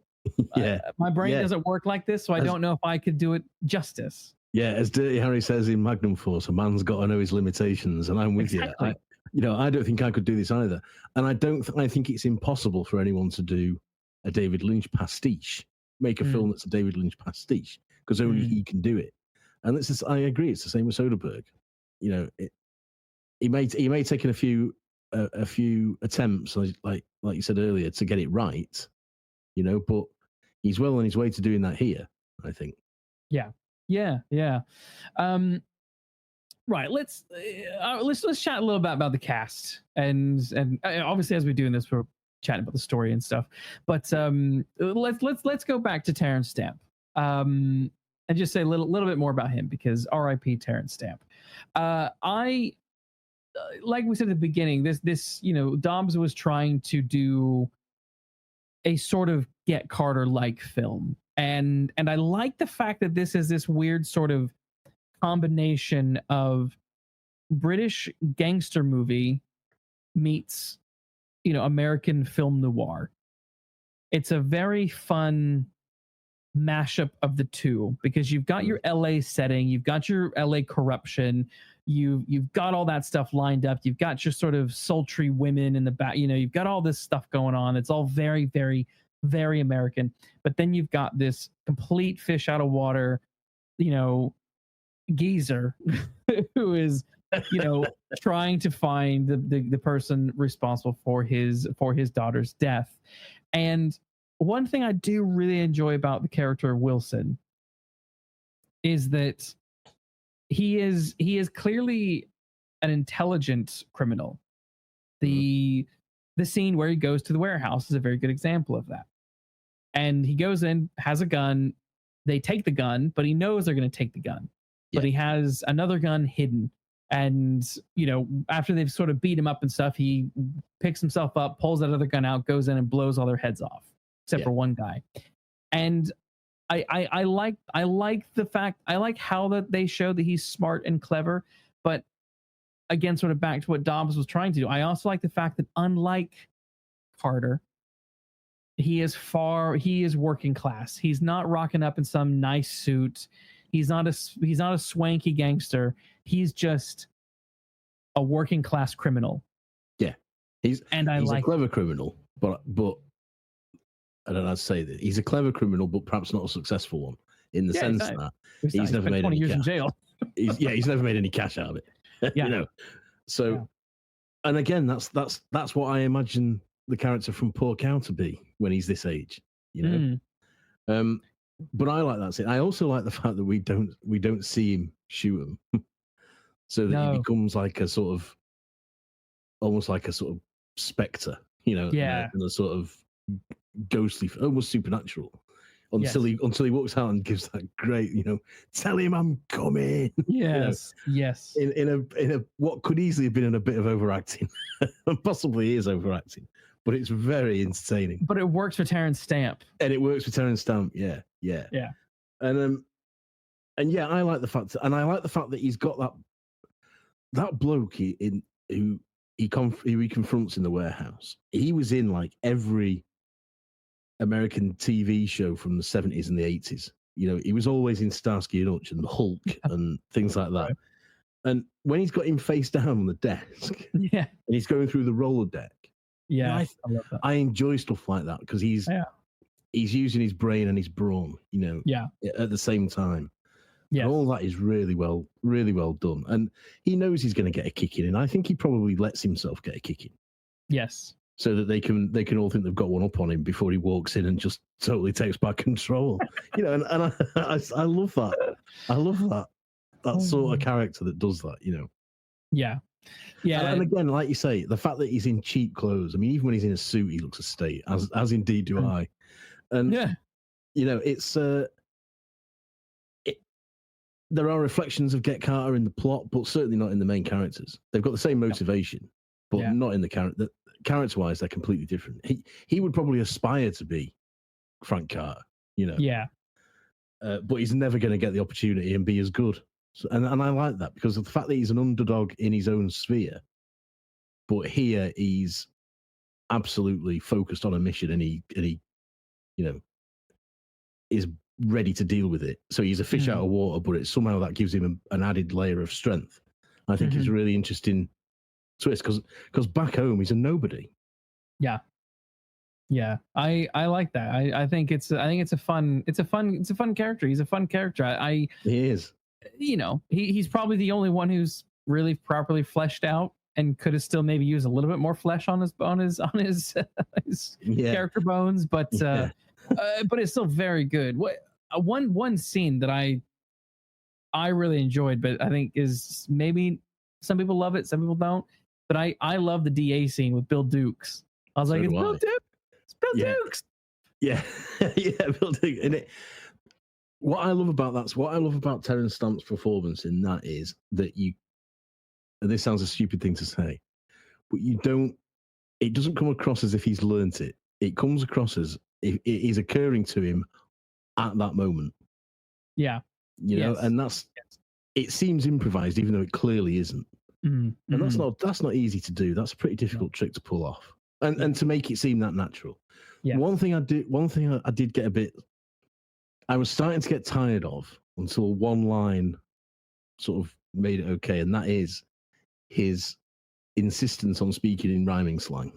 My brain doesn't work like this, so I don't know if I could do it justice. Yeah, as Dirty Harry says in Magnum Force, a man's got to know his limitations, and I'm with Exactly. you. I don't think I could do this either, and I think it's impossible for anyone to do a David Lynch pastiche, make a film that's a David Lynch pastiche, because only he can do it. And this is, I agree, it's the same with Soderbergh. He may take a few attempts, like you said earlier, to get it right, but he's well on his way to doing that here, I think. Yeah. Right. Let's chat a little bit about the cast, and obviously as we're doing this, we're chatting about the story and stuff. But let's go back to Terence Stamp, and just say a little bit more about him, because R.I.P. Terence Stamp. I like we said at the beginning, this Dobbs was trying to do a sort of Get Carter like film, and I like the fact that this is this weird sort of combination of British gangster movie meets American film noir. It's a very fun mashup of the two, because you've got your LA setting, you've got your LA corruption, you've got all that stuff lined up, you've got your sort of sultry women in the back, you've got all this stuff going on. It's all very, very, very American. But then you've got this complete fish out of water, geezer who is trying to find the person responsible for his daughter's death. And one thing I do really enjoy about the character of Wilson is that he is clearly an intelligent criminal. The scene where he goes to the warehouse is a very good example of that. And he goes in, has a gun, they take the gun, but he knows they're going to take the gun. But he has another gun hidden. And, after they've sort of beat him up and stuff, he picks himself up, pulls that other gun out, goes in and blows all their heads off, except for one guy. And I like the fact, I like how that they show that he's smart and clever. But again, sort of back to what Dobbs was trying to do, I also like the fact that unlike Carter, he is working class. He's not rocking up in some nice suit. He's not a swanky gangster. He's just a working class criminal. Yeah, he's a clever criminal, but I don't know how to say that. He's a clever criminal, but perhaps not a successful one, in the sense that he's never made 20 years cash. In jail. he's never made any cash out of it. So, and again, that's what I imagine the character from Poor Cow to be when he's this age. But I like that scene. I also like the fact that we don't see him shoot him, so that he becomes like a sort of, almost like a sort of spectre, and a sort of ghostly, almost supernatural, until he walks out and gives that great, tell him I'm coming. Yes. In a what could easily have been in a bit of overacting, and possibly is overacting, but it's very entertaining. But it works for Terence Stamp. And it works for Terence Stamp, yeah. And I like the fact that he's got that bloke who he confronts in the warehouse. He was in like every American TV show from the 70s and the 80s. He was always in Starsky and Hutch and Hulk and things like that. Right. And when he's got him face down on the desk, and he's going through the Rolodeck, I love that. I enjoy stuff like that, because he's using his brain and his brawn, at the same time. Yeah, all that is really well done, and he knows he's going to get a kick in, and I think he probably lets himself get a kick in. Yes, so that they can all think they've got one up on him before he walks in and just totally takes back control. And I love that. I love that sort of character that does that. Yeah. And again, like you say, the fact that he's in cheap clothes. I mean, even when he's in a suit, he looks a state, as indeed do I. And it's there are reflections of Get Carter in the plot, but certainly not in the main characters. They've got the same motivation, but not in the character. Character-wise, they're completely different. He would probably aspire to be Frank Carter, but he's never going to get the opportunity and be as good. So, and I like that, because of the fact that he's an underdog in his own sphere, but here he's absolutely focused on a mission, and he is ready to deal with it. So he's a fish out of water, but it somehow that gives him an added layer of strength. I think it's a really interesting twist because back home he's a nobody. Yeah. Yeah, I like that. I think it's a fun character. He's a fun character. He is. You know, he's probably the only one who's really properly fleshed out and could have still maybe used a little bit more flesh on his character bones, but it's still very good. One scene that I really enjoyed, but I think is maybe some people love it, some people don't. But I love the DA scene with Bill Dukes. I was like, it's Bill Dukes. Bill Dukes. Yeah, yeah, Bill Dukes. And what I love about Terence Stamp's performance in that is that and this sounds a stupid thing to say, but it doesn't come across as if he's learnt it. It comes across as if it is occurring to him at that moment. Yeah. You know, and it seems improvised, even though it clearly isn't. And that's not easy to do. That's a pretty difficult trick to pull off. And to make it seem that natural. Yeah. One thing I did get a bit, I was starting to get tired of until one line sort of made it okay, and that is his insistence on speaking in rhyming slang.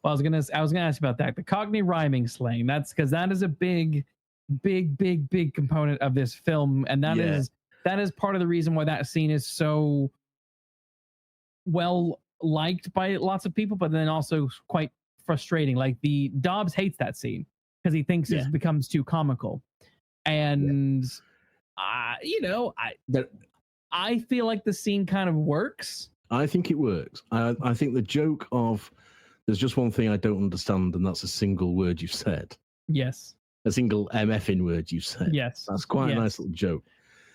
Well, I was gonna ask you about that. The Cockney rhyming slang. That's because that is a big component of this film, and that is part of the reason why that scene is so well liked by lots of people, but then also quite frustrating. Like the Dobbs hates that scene because he thinks it becomes too comical, and I feel like the scene kind of works. I think it works. I think the joke of there's just one thing I don't understand, and that's a single word you've said. Yes. A single MFing word you've said. Yes. That's quite a nice little joke.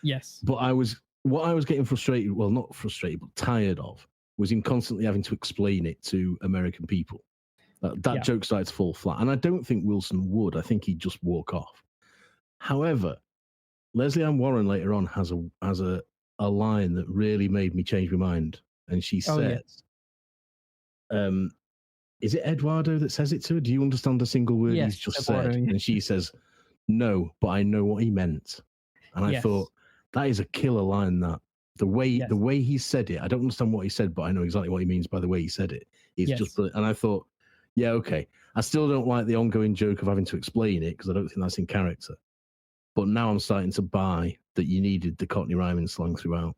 Yes. But what I was getting frustrated, well, not frustrated, but tired of, was him constantly having to explain it to American people. That joke started to fall flat. And I don't think Wilson would. I think he'd just walk off. However, Lesley Ann Warren later on has a line that really made me change my mind. And she says, is it Eduardo that says it to her? Do you understand a single word he's just Eduardo, said? Yeah. And she says, no, but I know what he meant. And I thought, that is a killer line, that. The way he said it, I don't understand what he said, but I know exactly what he means by the way he said it. It's just brilliant. And I thought, yeah, okay. I still don't like the ongoing joke of having to explain it because I don't think that's in character. But now I'm starting to buy that you needed the Cockney rhyming slang throughout.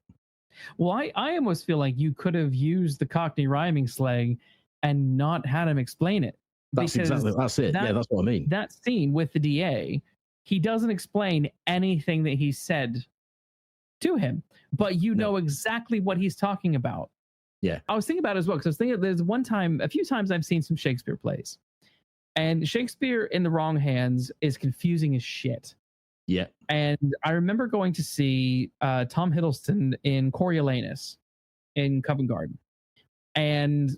Well, I almost feel like you could have used the Cockney rhyming slang and not had him explain it. That's it. That's what I mean. That scene with the DA, he doesn't explain anything that he said to him, but you know exactly what he's talking about. Yeah. I was thinking about it as well, because I was thinking there's a few times I've seen some Shakespeare plays, and Shakespeare in the wrong hands is confusing as shit. Yeah. And I remember going to see Tom Hiddleston in Coriolanus in Covent Garden. And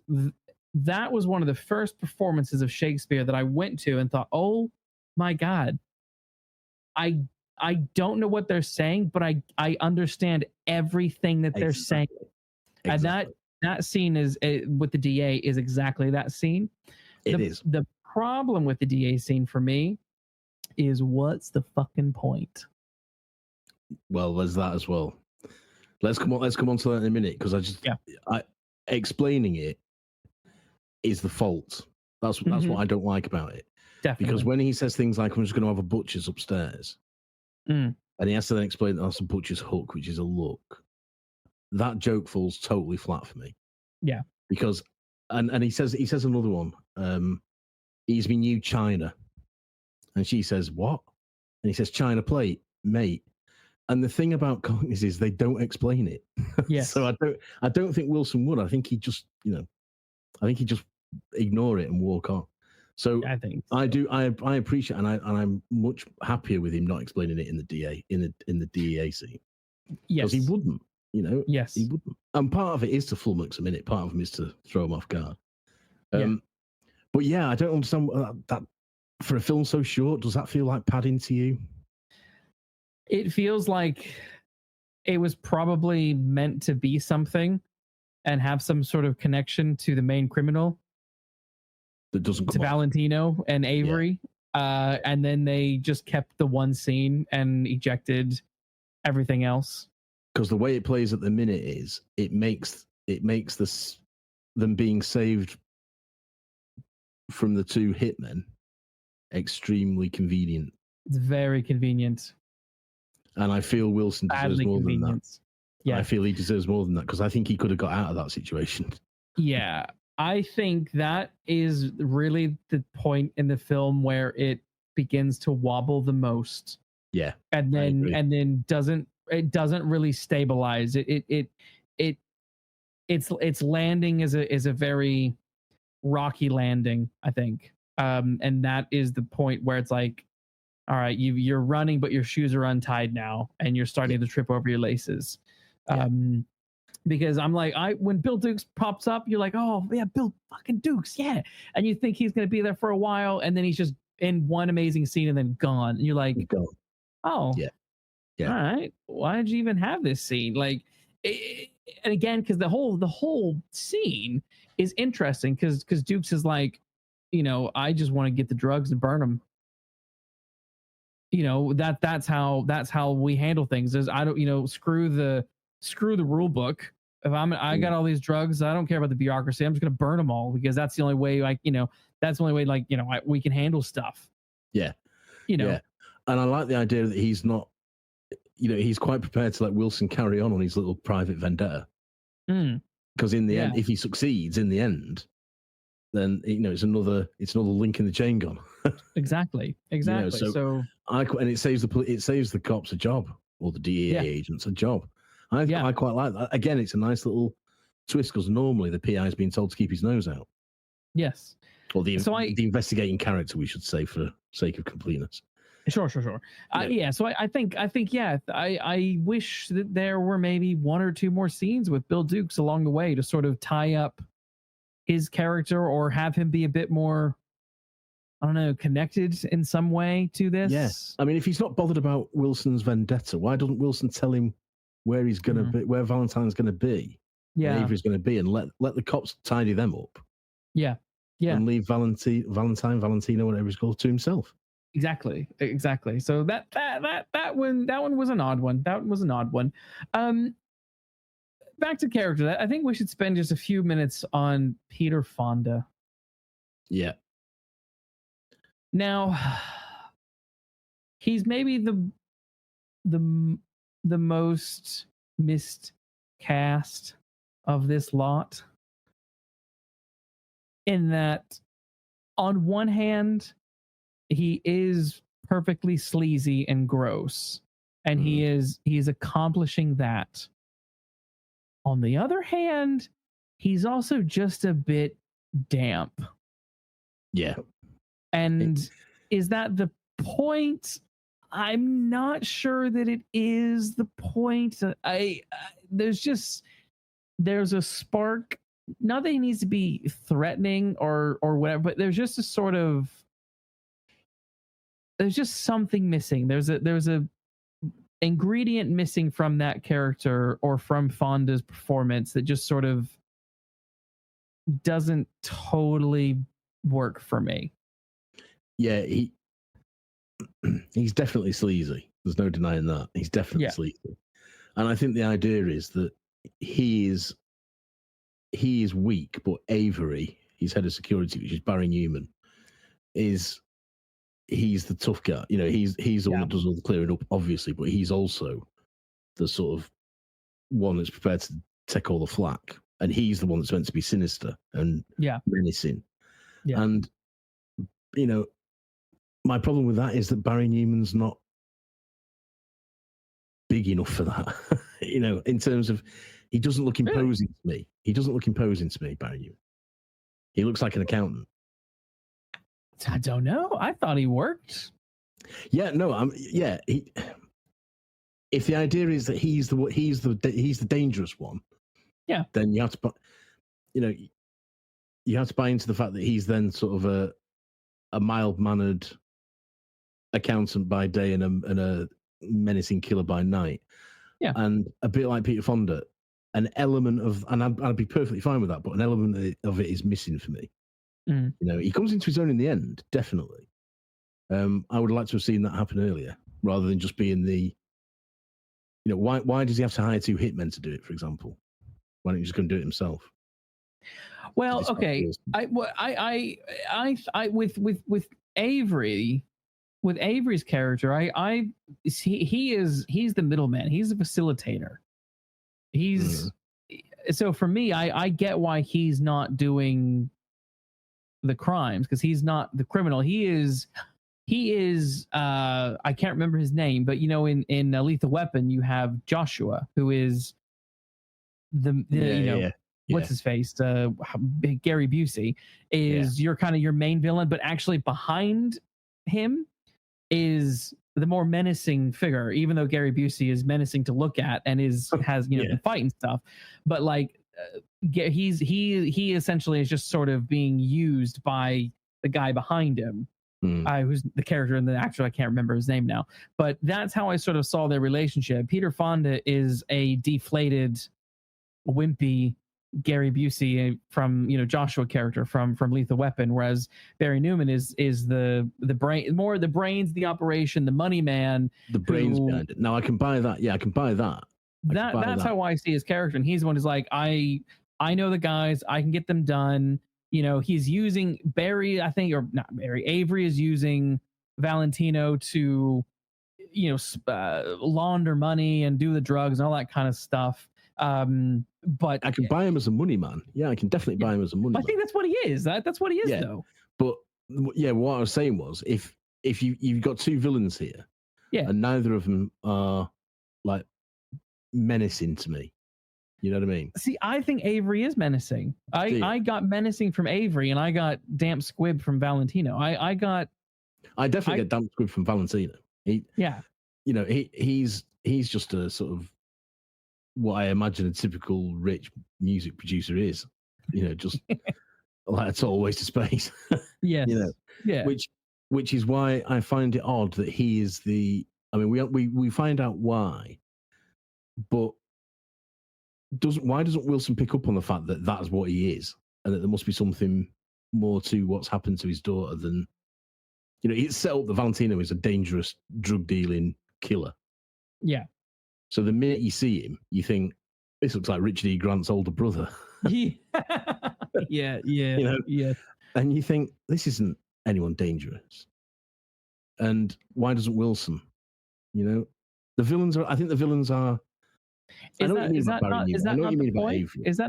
that was one of the first performances of Shakespeare that I went to and thought, oh my God, I don't know what they're saying, but I understand everything that they're saying. Exactly. And that scene is with the DA is exactly that scene. The problem with the DA scene for me is, what's the fucking point? Well, there's that as well. Let's come on to that in a minute, because explaining it is the fault. That's what I don't like about it. Definitely. Because when he says things like, I'm just going to have a butcher's upstairs, and he has to then explain that that's a butcher's hook, which is a look, that joke falls totally flat for me. Yeah. Because, and he says another one, he's my new China. And she says, what? And he says, China plate, mate. And the thing about Cockneys is they don't explain it. Yes. So I don't think Wilson would. I think he'd just, ignore it and walk on. So I think I appreciate, and I'm much happier with him not explaining it in the DEA scene. Yes. Because he wouldn't, Yes. He wouldn't. And part of it is to flummox him in it. Part of him is to throw him off guard. But yeah, I don't understand that for a film so short, does that feel like padding to you? It feels like it was probably meant to be something and have some sort of connection to the main criminal. That doesn't come to Valentino and Avery. And then they just kept the one scene and ejected everything else. Because the way it plays at the minute is it makes them being saved from the two hitmen extremely convenient. It's very convenient. And I feel Wilson deserves more than that. Yeah. I feel he deserves more than that because I think he could have got out of that situation. Yeah. I think that is really the point in the film where it begins to wobble the most. Yeah. And then doesn't really stabilize. Its landing is a very rocky landing, I think. And that is the point where it's like, all right, you're running, but your shoes are untied now, and you're starting to trip over your laces. Yeah. Because I'm like, when Bill Dukes pops up, you're like, oh yeah, Bill fucking Dukes, yeah. And you think he's gonna be there for a while, and then he's just in one amazing scene and then gone. And you're like, oh, yeah. All right, why did you even have this scene? Like, and again, because the whole scene is interesting because Dukes is like, I just want to get the drugs and burn them. That's how we handle things. Is I don't screw the rule book. If I got all these drugs, I don't care about the bureaucracy. I'm just gonna burn them all because that's the only way. That's the only way. We can handle stuff. Yeah. Yeah. And I like the idea that he's not. He's quite prepared to let Wilson carry on his little private vendetta. Because in the end, if he succeeds in the end, then it's another link in the chain gone. Exactly. So and it saves the cops a job, or the DEA agents a job. I quite like that. Again, it's a nice little twist because normally the PI is being told to keep his nose out. Yes. Or the investigating character, we should say, for sake of completeness. Sure. So I think I wish that there were maybe one or two more scenes with Bill Dukes along the way to sort of tie up his character or have him be a bit more, I don't know, connected in some way to this. Yes. I mean, if he's not bothered about Wilson's vendetta, why doesn't Wilson tell him where he's going to be, where Valentine's going to be, where Avery's going to be, and let the cops tidy them up? Yeah. And leave Valentino, whatever he's called, to himself. Exactly. So that one was an odd one. That was an odd one. Back to character. I think we should spend just a few minutes on Peter Fonda. Yeah. Now, he's maybe the most miscast of this lot. In that, on one hand, he is perfectly sleazy and gross, and he is accomplishing that. On the other hand, he's also just a bit damp. Yeah. And is that the point? I'm not sure that it is the point. There's a spark. Not that he needs to be threatening or whatever, but there's just a sort of, there's just something missing. There's a ingredient missing from that character or from Fonda's performance that just sort of doesn't totally work for me. Yeah, he's definitely sleazy. There's no denying that. He's definitely sleazy. And I think the idea is that he is weak, but Avery, his head of security, which is Barry Newman, he's the tough guy. He's the one that does all the clearing up, obviously, but he's also the sort of one that's prepared to take all the flack. And he's the one that's meant to be sinister and menacing. Yeah. And, my problem with that is that Barry Newman's not big enough for that. In terms of, he doesn't look imposing to me. He doesn't look imposing to me, Barry Newman. He looks like an accountant. I don't know. I thought he worked. Yeah, no, if the idea is that he's the dangerous one, then you have to, you have to buy into the fact that he's then sort of a mild-mannered accountant by day and a menacing killer by night. Yeah, and a bit like Peter Fonda, an element of, and I'd be perfectly fine with that, but an element of it is missing for me. He comes into his own in the end, definitely. I would like to have seen that happen earlier, rather than just being the. Why does he have to hire 2 hitmen to do it? For example, why don't you just go and do it himself? Well, okay. With Avery, with Avery's character, he's the middleman. He's the facilitator. So for me, I get why he's not doing the crimes, because he's not the criminal. He is I can't remember his name, but in Lethal Weapon you have Joshua, who is what's his face, Gary Busey is your main villain, but actually behind him is the more menacing figure, even though Gary Busey is menacing to look at and has the fight and stuff, but he essentially is just sort of being used by the guy behind him, who's the character and the actor. I can't remember his name now, but that's how I sort of saw their relationship. Peter Fonda is a deflated, wimpy Gary Busey from Joshua character from Lethal Weapon, whereas Barry Newman is the brain, more the brains, the operation, the money man, the brains behind it. Now I can buy that. Yeah, I can buy that. That's how I see his character, and he's the one who's like, I know the guys, I can get them done. He's using Barry, I think, or not Barry. Avery is using Valentino to launder money and do the drugs and all that kind of stuff. But I can buy him as a money man. Yeah, I can definitely buy him as a money man. I think that's what he is. That's what he is, though. But what I was saying was, if you've got 2 villains here, and neither of them are like menacing to me, you know what I mean? See, I think Avery is menacing. I got menacing from Avery, and I got damp squib from Valentino. I definitely get damp squib from Valentino. He's just a sort of what I imagine a typical rich music producer is. Just like a total waste of space. Yes. Yeah. Which is why I find it odd that he is the. I mean, we find out why, but why doesn't Wilson pick up on the fact that that's what he is, and that there must be something more to what's happened to his daughter than, it's set up that Valentino is a dangerous drug dealing killer. Yeah. So the minute you see him, you think this looks like Richard E. Grant's older brother. Yeah. And you think this isn't anyone dangerous. And why doesn't Wilson? The villains are. I think the villains are. Is that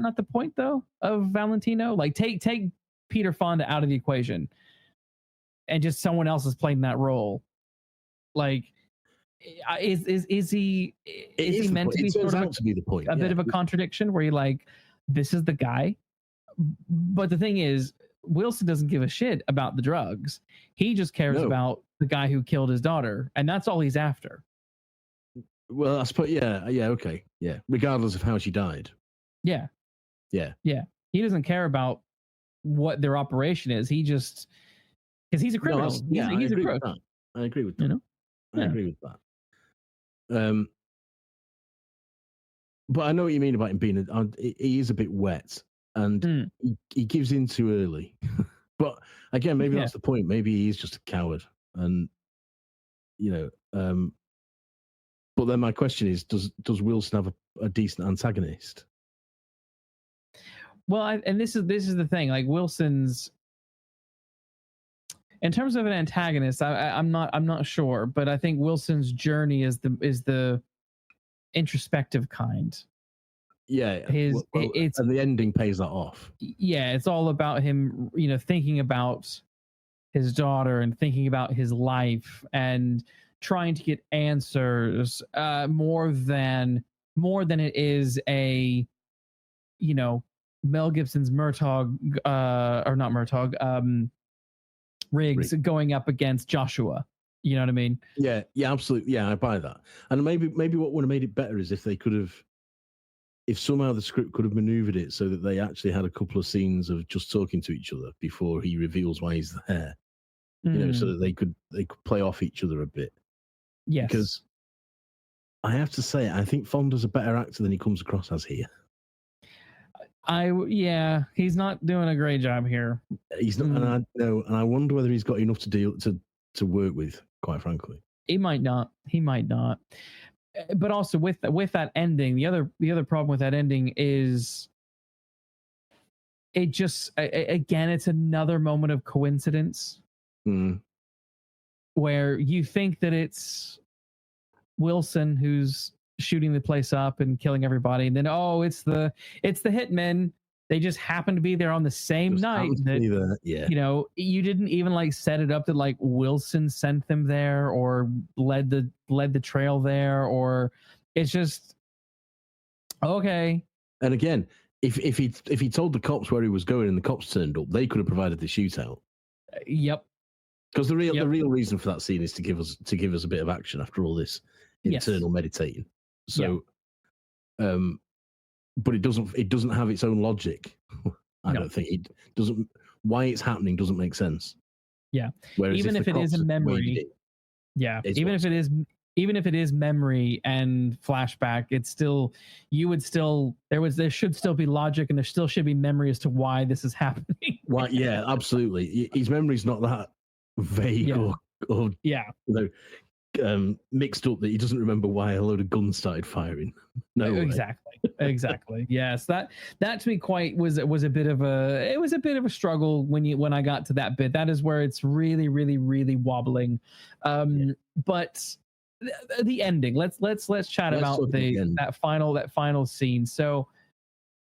not the point though of Valentino? Like take Peter Fonda out of the equation, and just someone else is playing that role. Like, is he meant to be sort of to be the point? A bit of a contradiction where you're like, this is the guy, but the thing is, Wilson doesn't give a shit about the drugs. He just cares about the guy who killed his daughter, and that's all he's after. Well, I suppose, okay. Yeah. Regardless of how she died. Yeah. He doesn't care about what their operation is. He just, because he's a criminal. He's a crook. I agree with that. I agree with that. But I know what you mean about him being, he is a bit wet, and he gives in too early. But again, maybe that's the point. Maybe he's just a coward. And, but then my question is, does Wilson have a decent antagonist? Well, and this is the thing. Like Wilson's, in terms of an antagonist, I'm not sure, but I think Wilson's journey is the introspective kind. Yeah, and the ending pays that off. Yeah, it's all about him, thinking about his daughter and thinking about his life and trying to get answers more than it is a Mel Gibson's Murtaugh or not Murtaugh Riggs going up against Joshua. You know what I mean? Yeah, absolutely. Yeah, I buy that. And maybe what would have made it better is if they could have, if somehow the script could have maneuvered it so that they actually had a couple of scenes of just talking to each other before he reveals why he's there. So that they could play off each other a bit. Yes. Because I have to say, I think Fonda's a better actor than he comes across as here. He's not doing a great job here. He's not, and I wonder whether he's got enough to to work with, quite frankly. He might not. But also with that ending, the other problem with that ending is it just again, it's another moment of coincidence where you think that it's Wilson who's shooting the place up and killing everybody, and then it's the hitmen. They just happen to be there on the same night that you know, you didn't even like set it up that like Wilson sent them there or led the trail there, or it's just okay. And again, if he told the cops where he was going and the cops turned up, they could have provided the shootout. Yep. Because the real reason for that scene is to give us a bit of action after all this internal meditating. So, but it doesn't have its own logic. I don't think it doesn't. Why it's happening doesn't make sense. Yeah. Whereas even if it is a memory, even if it is memory and flashback, it's still there should still be logic and there still should be memory as to why this is happening. Why? Yeah, absolutely. His memory's not that vague or mixed up that he doesn't remember why a load of guns started firing. No, exactly. Yes, that to me was a bit of a struggle when I got to that bit. That is where it's really, really, really wobbling. But the ending. Let's chat about that final scene. So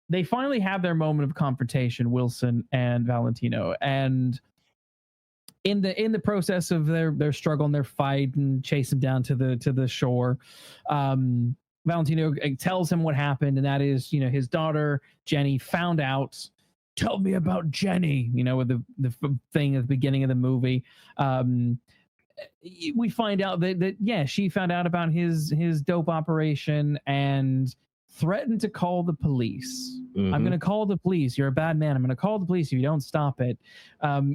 they finally have their moment of confrontation, Wilson and Valentino, and in the process of their struggle and their fight and chase him down to the shore, Valentino tells him what happened, and that is, you know, his daughter Jenny found out. Tell me about Jenny, you know, with the thing at the beginning of the movie. We find out that she found out about his dope operation and threatened to call the police. I'm going to call the police. You're a bad man. I'm going to call the police if you don't stop it.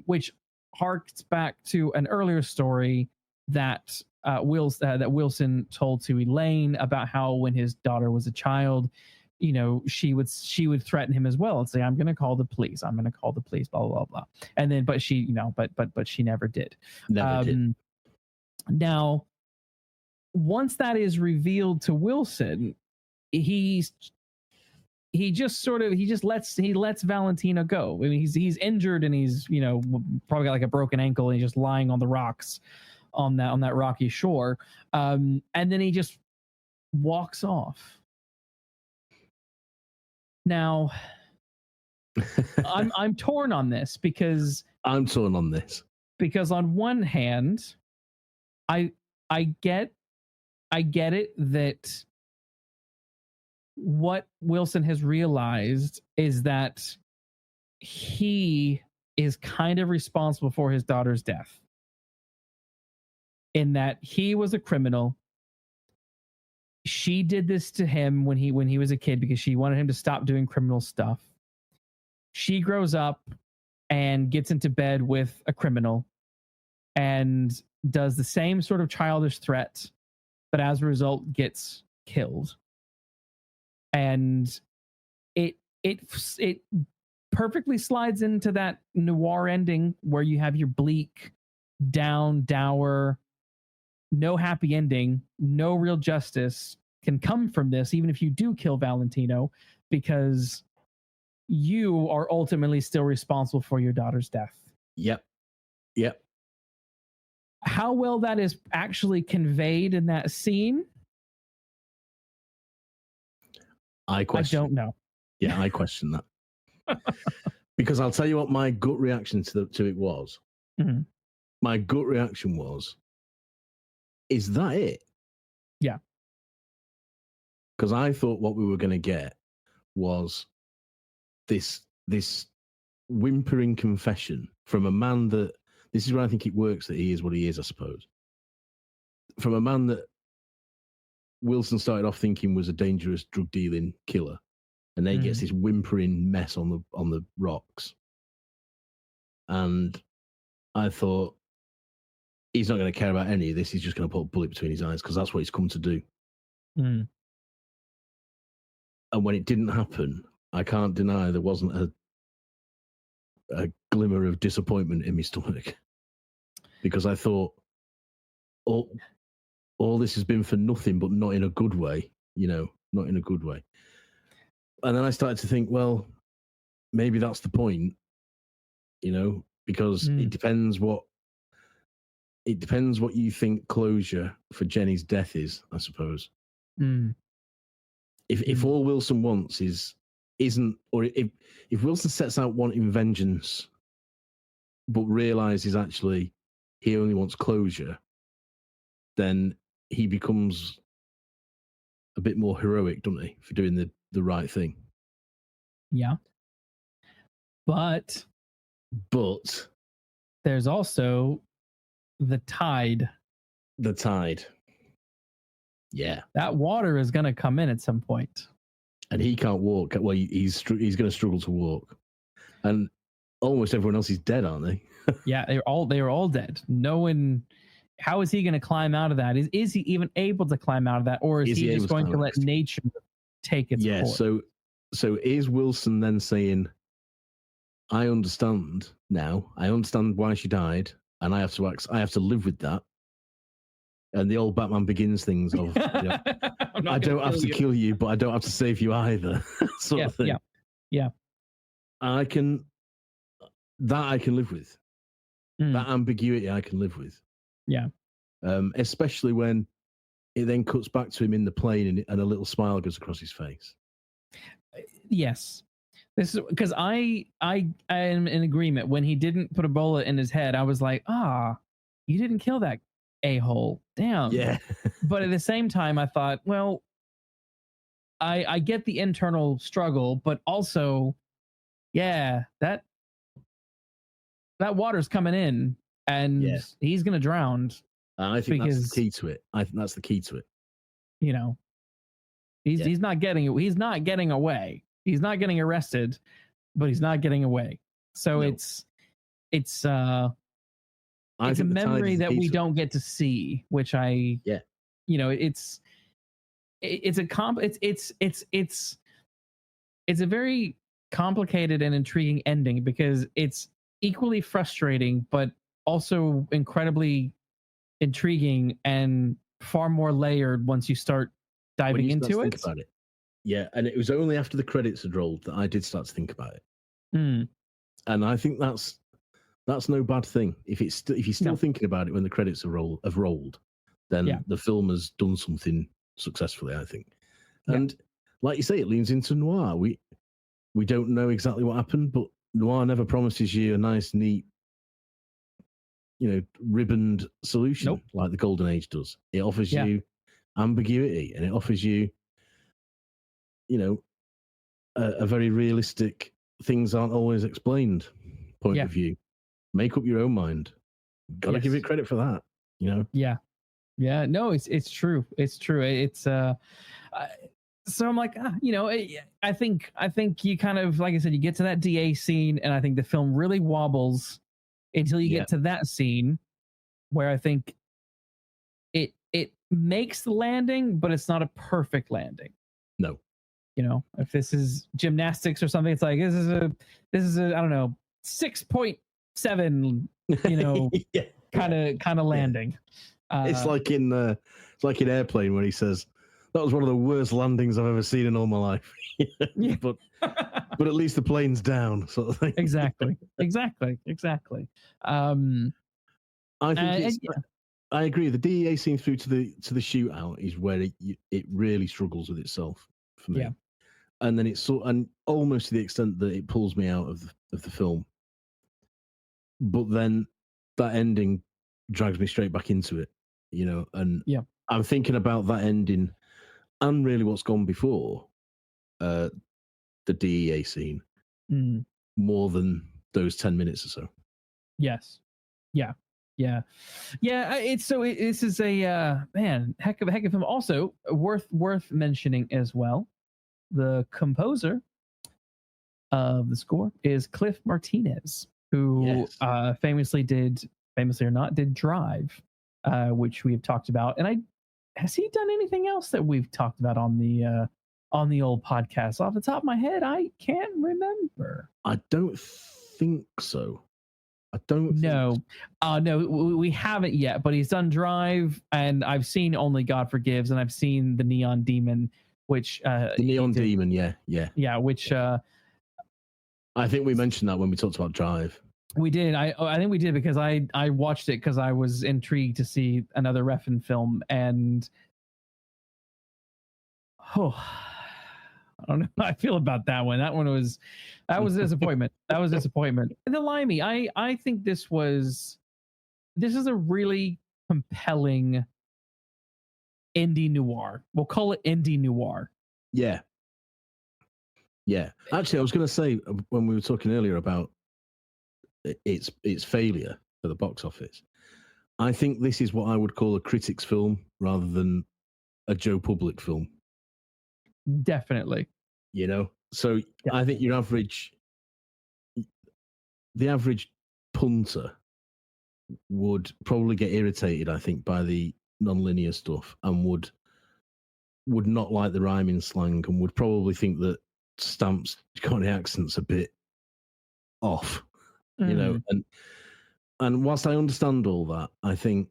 Which harks back to an earlier story that Wilson told to Elaine about how when his daughter was a child, you know, she would threaten him as well and say, I'm going to call the police. I'm going to call the police, blah, blah, blah, blah. And then, but she, you know, but she never did. Never did. Now, once that is revealed to Wilson, he lets Valentino go. I mean, he's injured and he's, you know, probably got like a broken ankle and he's just lying on the rocks on that rocky shore. And then he just walks off. Now, I'm torn on this because on one hand, I get it that what Wilson has realized is that he is kind of responsible for his daughter's death, in that he was a criminal. She did this to him when he was a kid because she wanted him to stop doing criminal stuff. She grows up and gets into bed with a criminal and does the same sort of childish threat, but as a result gets killed. And it perfectly slides into that noir ending where you have your bleak, down, dour, no happy ending, no real justice can come from this, even if you do kill Valentino, because you are ultimately still responsible for your daughter's death. Yep. How well that is actually conveyed in that scene, I don't know. Yeah, I question that. Because I'll tell you what my gut reaction to it was. Mm-hmm. My gut reaction was, is that it? Yeah. Because I thought what we were going to get was this whimpering confession from a man that, this is where I think it works, that he is what he is, I suppose. From a man that Wilson started off thinking was a dangerous drug dealing killer, and then he gets this whimpering mess on the rocks. And I thought, he's not going to care about any of this. He's just going to put a bullet between his eyes because that's what he's come to do. Mm. And when it didn't happen, I can't deny there wasn't a glimmer of disappointment in my stomach. because I thought all this has been for nothing, but not in a good way, not in a good way. And then I started to think, well, maybe that's the point, because it depends what you think closure for Jenny's death is, I suppose. If all Wilson wants isn't, or if Wilson sets out wanting vengeance, but realizes actually he only wants closure, then he becomes a bit more heroic, doesn't he, for doing the right thing? Yeah. But there's also the tide. The tide. Yeah. That water is going to come in at some point. And he can't walk. Well, he's going to struggle to walk. And almost everyone else is dead, aren't they? Yeah, they are all dead. No one. How is he going to climb out of that? Is he even able to climb out of that, or is he just going to let nature take its course? So is Wilson then saying, "I understand now. I understand why she died, and I have to live with that." And the old Batman Begins things of, I don't have to kill you, but I don't have to save you either, sort of thing. Yeah. I can live with. That ambiguity I can live with. Yeah. Especially when it then cuts back to him in the plane and a little smile goes across his face. Yes. This is because I am in agreement. When he didn't put a bullet in his head, I was like, you didn't kill that a-hole. Damn. Yeah. But at the same time, I thought, well, I get the internal struggle, but also, yeah, that water's coming in and he's going to drown. I think that's the key to it. I think that's the key to it. He's not getting away. He's not getting arrested, but he's not getting away. So it's a memory that we don't get to see, which it's a very complicated and intriguing ending because it's equally frustrating, but also incredibly intriguing and far more layered once you start diving into it. Think about it. Yeah, and it was only after the credits had rolled that I did start to think about it. And I think that's no bad thing. If you're still thinking about it when the credits have rolled, then the film has done something successfully, I think. And like you say, it leans into noir. We don't know exactly what happened, but noir never promises you a nice, neat, ribboned solution like the Golden Age does. It offers you ambiguity, and it offers you, a very realistic, things aren't always explained point of view. Make up your own mind. Got to give it credit for that, Yeah. No, it's true. It's true. It's so I'm like, I think you kind of, like I said, you get to that DA scene, and I think the film really wobbles until you get to that scene where I think it makes the landing, but it's not a perfect landing. No. If this is gymnastics or something, it's like this is a I don't know, 6.7, kind of landing. It's like in Airplane when he says, "That was one of the worst landings I've ever seen in all my life." but at least the plane's down, sort of thing. Exactly. I think I agree. The DEA scene through to the shootout is where it really struggles with itself for me. Yeah. And then it's and almost to the extent that it pulls me out of the film. But then that ending drags me straight back into it, and I'm thinking about that ending and really what's gone before the DEA scene more than those 10 minutes or so. Yes. Yeah. This is a heck of a film. Also worth mentioning as well. The composer of the score is Cliff Martinez, who famously or not did Drive, which we've talked about. And has he done anything else that we've talked about on the old podcast? Off the top of my head, I can't remember. I don't think so. I don't No. No, we haven't yet, but he's done Drive, and I've seen Only God Forgives, and I've seen The Neon Demon, which the Neon Demon, yeah, which I think we mentioned that when we talked about Drive. we did. I think we did because I watched it because I was intrigued to see another Refn film, and I don't know how I feel about that one. That was a disappointment. That was disappointment. And the Limey, I think this is a really compelling indie noir. We'll call it indie noir. Yeah. Yeah. Actually, I was going to say when we were talking earlier about its failure at the box office, I think this is what I would call a critics film rather than a Joe Public film. Definitely. You know? So I think the average punter would probably get irritated, I think, by the non-linear stuff and would not like the rhyming slang and would probably think that Stamp's Cockney accent's a bit off, you know. And whilst I understand all that, I think,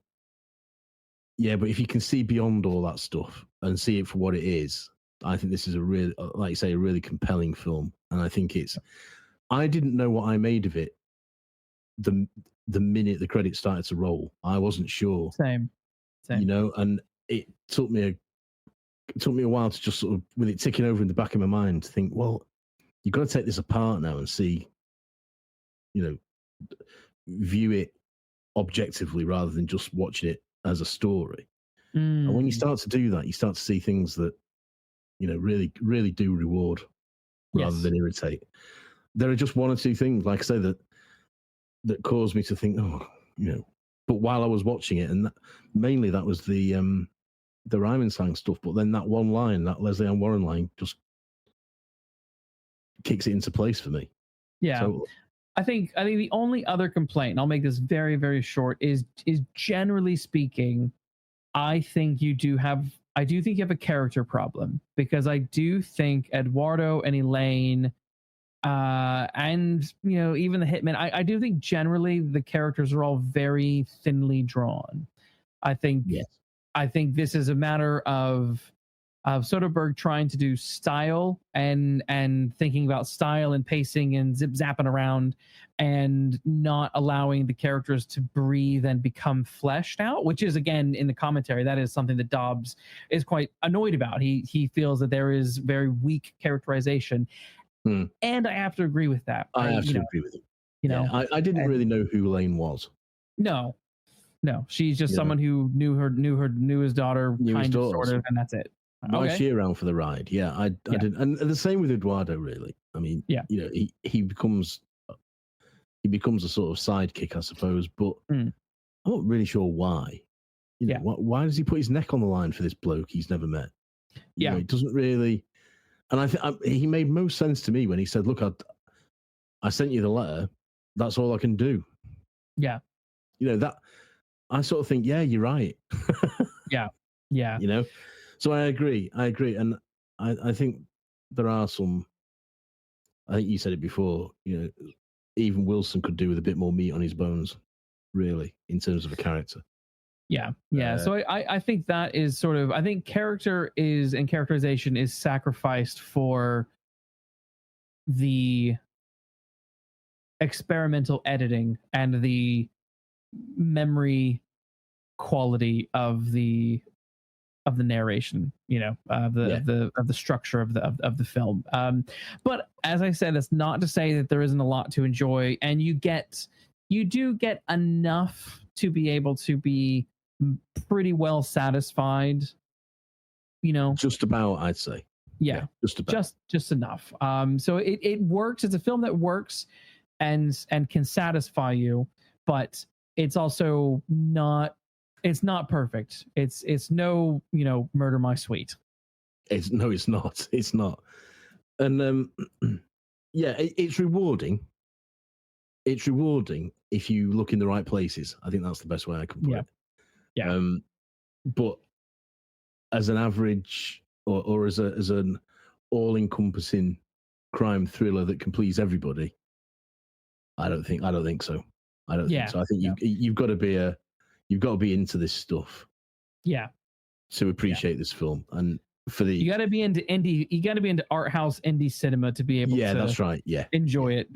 yeah, but if you can see beyond all that stuff and see it for what it is, I think this is a really, like you say, a really compelling film. And I think I didn't know what I made of it the minute the credits started to roll. I wasn't sure. Same. You know, and it took me a while to just sort of, with it ticking over in the back of my mind, to think, well, you've got to take this apart now and see, you know, view it objectively rather than just watching it as a story. And when you start to do that, you start to see things that, you know, really, really do reward rather than irritate. There are just one or two things, like I say, that caused me to think, oh, you know. But while I was watching it, and mainly that was the rhyming slang stuff, but then that one line, that Lesley Ann Warren line, just kicks it into place for me. Yeah. So, I think the only other complaint, and I'll make this very, very short, is generally speaking, I do think you have a character problem, because I do think Eduardo and Elaine, and you know, even the hitman, I do think generally the characters are all very thinly drawn. I think this is a matter of Soderbergh trying to do style and thinking about style and pacing and zip zapping around and not allowing the characters to breathe and become fleshed out, which is, again, in the commentary, that is something that Dobbs is quite annoyed about. He feels that there is very weak characterization. And I have to agree with that. I have to agree with you. You know, I didn't really know who Elaine was. No, she's just someone who knew his daughter, sort of, and that's it. Why is she around for the ride? Yeah, I didn't. And the same with Eduardo, really. I mean, you know, he becomes a sort of sidekick, I suppose, but I'm not really sure why. You know, why does he put his neck on the line for this bloke he's never met? You know, it doesn't really. And I think he made most sense to me when he said, "Look, I sent you the letter. That's all I can do." Yeah. You know, that I sort of think, yeah, you're right. Yeah. You know, so I agree, and I think there are some. I think you said it before. You know, even Wilson could do with a bit more meat on his bones, really, in terms of a character. Yeah. So I think that is sort of, I think characterization is sacrificed for the experimental editing and the memory quality of the narration, you know, of the structure of the film. But as I said, that's not to say that there isn't a lot to enjoy, and you do get enough to be able to be pretty well satisfied, you know. Just about, I'd say. Yeah, just about. Just enough. So it works. It's a film that works and can satisfy you, but it's also not. It's not perfect. It's no, you know, Murder My Sweet. It's not. It's not. And it's rewarding. It's rewarding if you look in the right places. I think that's the best way I can put it. Yeah. But as an average or as an all-encompassing crime thriller that can please everybody, I don't think so. I don't think so. I think you've got to be into this stuff. Yeah. To appreciate this film, and you got to be into indie. You got to be into art house indie cinema to be able to. That's right. Yeah. Enjoy it.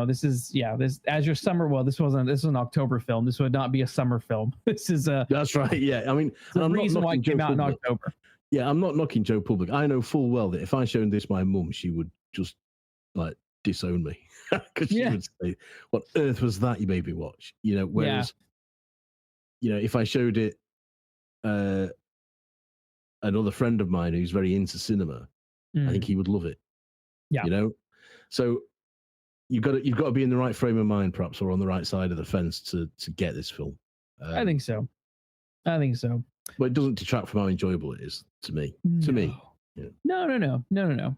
This is this as your summer. Well, this was an October film. This would not be a summer film. This is a. That's right. Yeah. I mean, the reason why it came out in October. Yeah, I'm not knocking Joe Public. I know full well that if I showed this my mum, she would just like disown me because she would say, "What earth was that you made me watch?" Whereas, if I showed it another friend of mine who's very into cinema, I think he would love it. Yeah. So you've got to be in the right frame of mind, perhaps, or on the right side of the fence to get this film. I think so. But it doesn't detract from how enjoyable it is to me. No. To me. Yeah. No.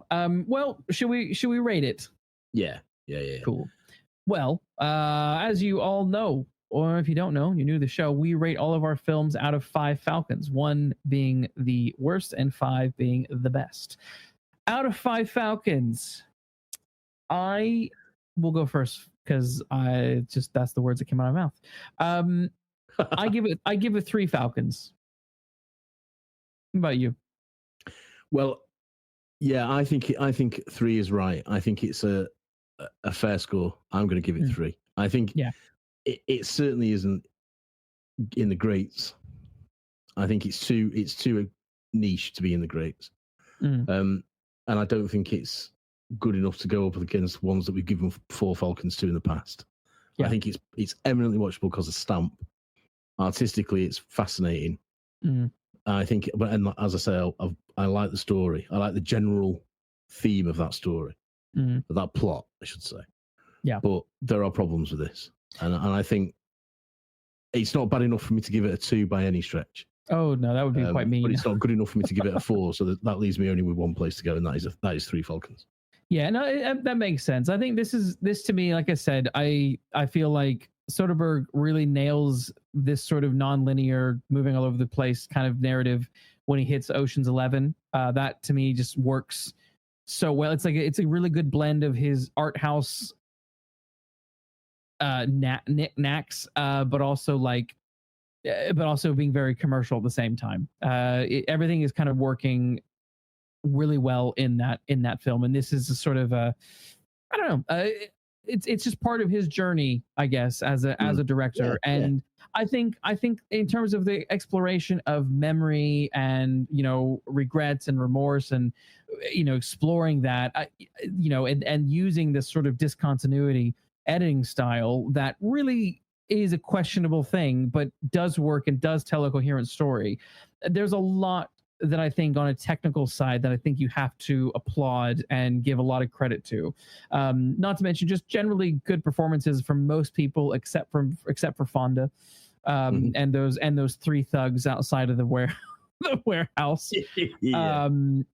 Well, should we rate it? Yeah. Cool. Well, as you all know, or if you don't know, you're new to the show, we rate all of our films out of 5 Falcons, 1 being the worst and 5 being the best. Out of 5 Falcons, I will go first because that's the words that came out of my mouth. I give it 3 Falcons. What about you? Well, yeah, I think 3 is right. I think it's a fair score. I'm going to give it 3. I think it certainly isn't in the greats. I think it's too niche to be in the greats. And I don't think it's good enough to go up against ones that we've given 4 Falcons to in the past. I think it's eminently watchable because of Stamp. Artistically, it's fascinating. I think, and as I say, I like the story. I like the general theme of that story, of that plot, I should say. Yeah. But there are problems with this, and I think it's not bad enough for me to give it a 2 by any stretch. Oh no, that would be quite mean. But it's not good enough for me to give it a 4. So that leaves me only with one place to go, and that is 3 Falcons. Yeah, no, that makes sense. I think this to me, like I said, I feel like Soderbergh really nails this sort of non-linear, moving all over the place kind of narrative when he hits Ocean's 11. That to me just works so well. It's a really good blend of his art house knickknacks, but also being very commercial at the same time. Everything is kind of working really well in that film, and this is a sort of I don't know. It's just part of his journey, I guess, as a director. And I think in terms of the exploration of memory and regrets and remorse and exploring that, and using this sort of discontinuity editing style that really is a questionable thing, but does work and does tell a coherent story. There's a lot that I think on a technical side that I think you have to applaud and give a lot of credit to. Not to mention just generally good performances from most people except for Fonda, and those 3 thugs outside of the warehouse.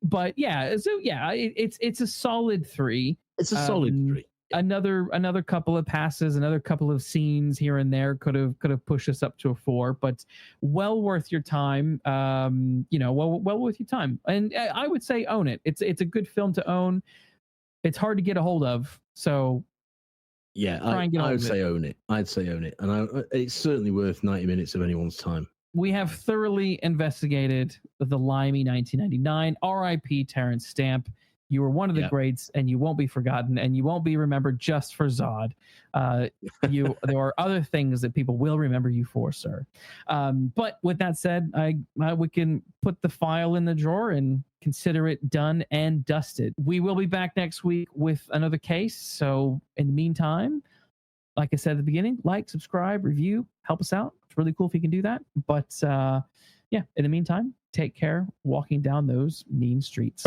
But yeah, so yeah, it's a solid 3. It's a solid 3. Another couple of passes, another couple of scenes here and there could have pushed us up to a 4, but well worth your time. Well worth your time. And I would say own it. It's a good film to own. It's hard to get a hold of, so yeah, I would say own it. I'd say own it, and it's certainly worth 90 minutes of anyone's time. We have thoroughly investigated the LIMEY 1999. R.I.P. Terence Stamp. You were one of the greats, and you won't be forgotten, and you won't be remembered just for Zod. There are other things that people will remember you for, sir. But with that said, we can put the file in the drawer and consider it done and dusted. We will be back next week with another case. So in the meantime, like I said at the beginning, like, subscribe, review, help us out. It's really cool if you can do that. But in the meantime, take care walking down those mean streets.